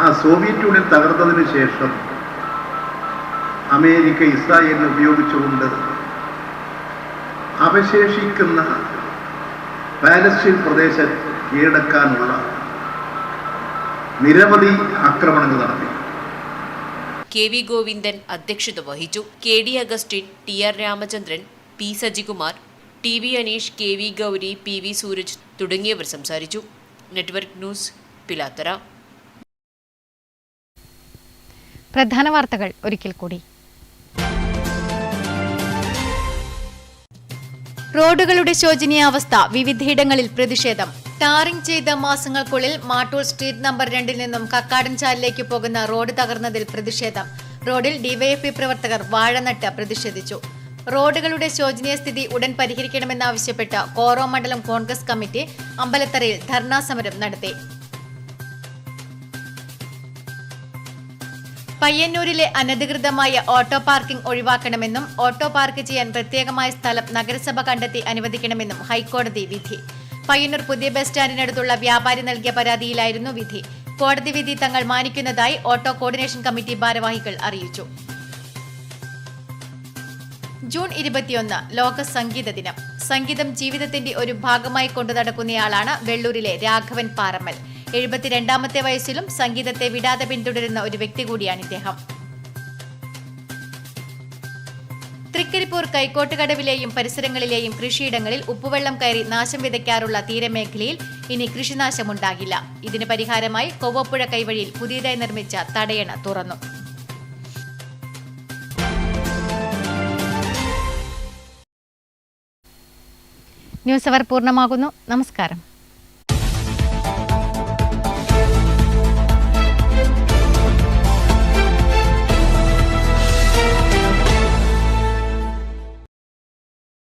ആ സോവിയറ്റ് യൂണിയൻ തകർന്നതിന് ശേഷം അമേരിക്ക ഇസ്രായേലിനെ ഉപയോഗിച്ചുകൊണ്ട് അവശേഷിക്കുന്ന പാലസ്തീൻ പ്രദേശം കീഴടക്കാനുള്ള നിരവധി ആക്രമണങ്ങൾ നടത്തി. KV ഗോവിന്ദൻ അധ്യക്ഷത വഹിച്ചു. KD Augustine, TR Ramachandran, P Sajikumar, TV Aneesh, KV Gowri, PV Sooraj തുടങ്ങിയവർ സംസാരിച്ചു. Network news, Pilathara. പ്രധാന വാർത്തകൾ ഒരിക്കൽ കൂടി. റോഡുകളുടെ ശോചനീയാവസ്ഥ, വിവിധയിടങ്ങളിൽ പ്രതിഷേധം. ടാറിംഗ് ചെയ്ത മാസങ്ങൾക്കുള്ളിൽ മാട്ടൂർ സ്ട്രീറ്റ് നമ്പർ 2 നിന്നും കക്കാടൻചാലിലേക്ക് പോകുന്ന റോഡ് തകർന്നതിൽ പ്രതിഷേധം. റോഡിൽ DYFI പ്രവർത്തകർ വാഴനട്ട് പ്രതിഷേധിച്ചു. റോഡുകളുടെ ശോചനീയ സ്ഥിതി ഉടൻ പരിഹരിക്കണമെന്നാവശ്യപ്പെട്ട് കോറോ മണ്ഡലം കോൺഗ്രസ് കമ്മിറ്റി അമ്പലത്തറയിൽ ധർണാ സമരം നടത്തി. പയ്യന്നൂരിലെ അനധികൃതമായ ഓട്ടോ പാർക്കിംഗ് ഒഴിവാക്കണമെന്നും ഓട്ടോ പാർക്ക് ചെയ്യാൻ പ്രത്യേകമായ സ്ഥലം നഗരസഭ കണ്ടെത്തി അനുവദിക്കണമെന്നും ഹൈക്കോടതി വിധി. പയ്യന്നൂർ പുതിയ ബസ് സ്റ്റാൻഡിനടുത്തുള്ള വ്യാപാരി നൽകിയ പരാതിയിലായിരുന്നു വിധി. കോടതി വിധി തങ്ങൾ മാനിക്കുന്നതായി ഓട്ടോ കോർഡിനേഷൻ കമ്മിറ്റി ഭാരവാഹികൾ അറിയിച്ചു. ജൂൺ 21 ലോക സംഗീത ദിനം. സംഗീതം ജീവിതത്തിന്റെ ഒരു ഭാഗമായി കൊണ്ടു നടക്കുന്നയാളാണ് വെള്ളൂരിലെ രാഘവൻ പാറമ്മൽ. 72ാമത്തെ വയസ്സിലും സംഗീതത്തെ വിടാതെ പിന്തുടരുന്ന ഒരു വ്യക്തി കൂടിയാണ് ഇദ്ദേഹം. തൃക്കരിപ്പൂർ കൈക്കോട്ടുകടവിലെയും പരിസരങ്ങളിലെയും കൃഷിയിടങ്ങളിൽ ഉപ്പുവെള്ളം കയറി നാശം വിതയ്ക്കാറുള്ള തീരമേഖലയിൽ ഇനി കൃഷിനാശമുണ്ടാകില്ല. ഇതിന് പരിഹാരമായി കൊവ്വപ്പുഴ കൈവഴിയിൽ പുതിയതായി നിർമ്മിച്ച തടയണ തുറന്നു. ന്യൂസ് അവർ പൂർണ്ണമാകുന്നു. നമസ്കാരം.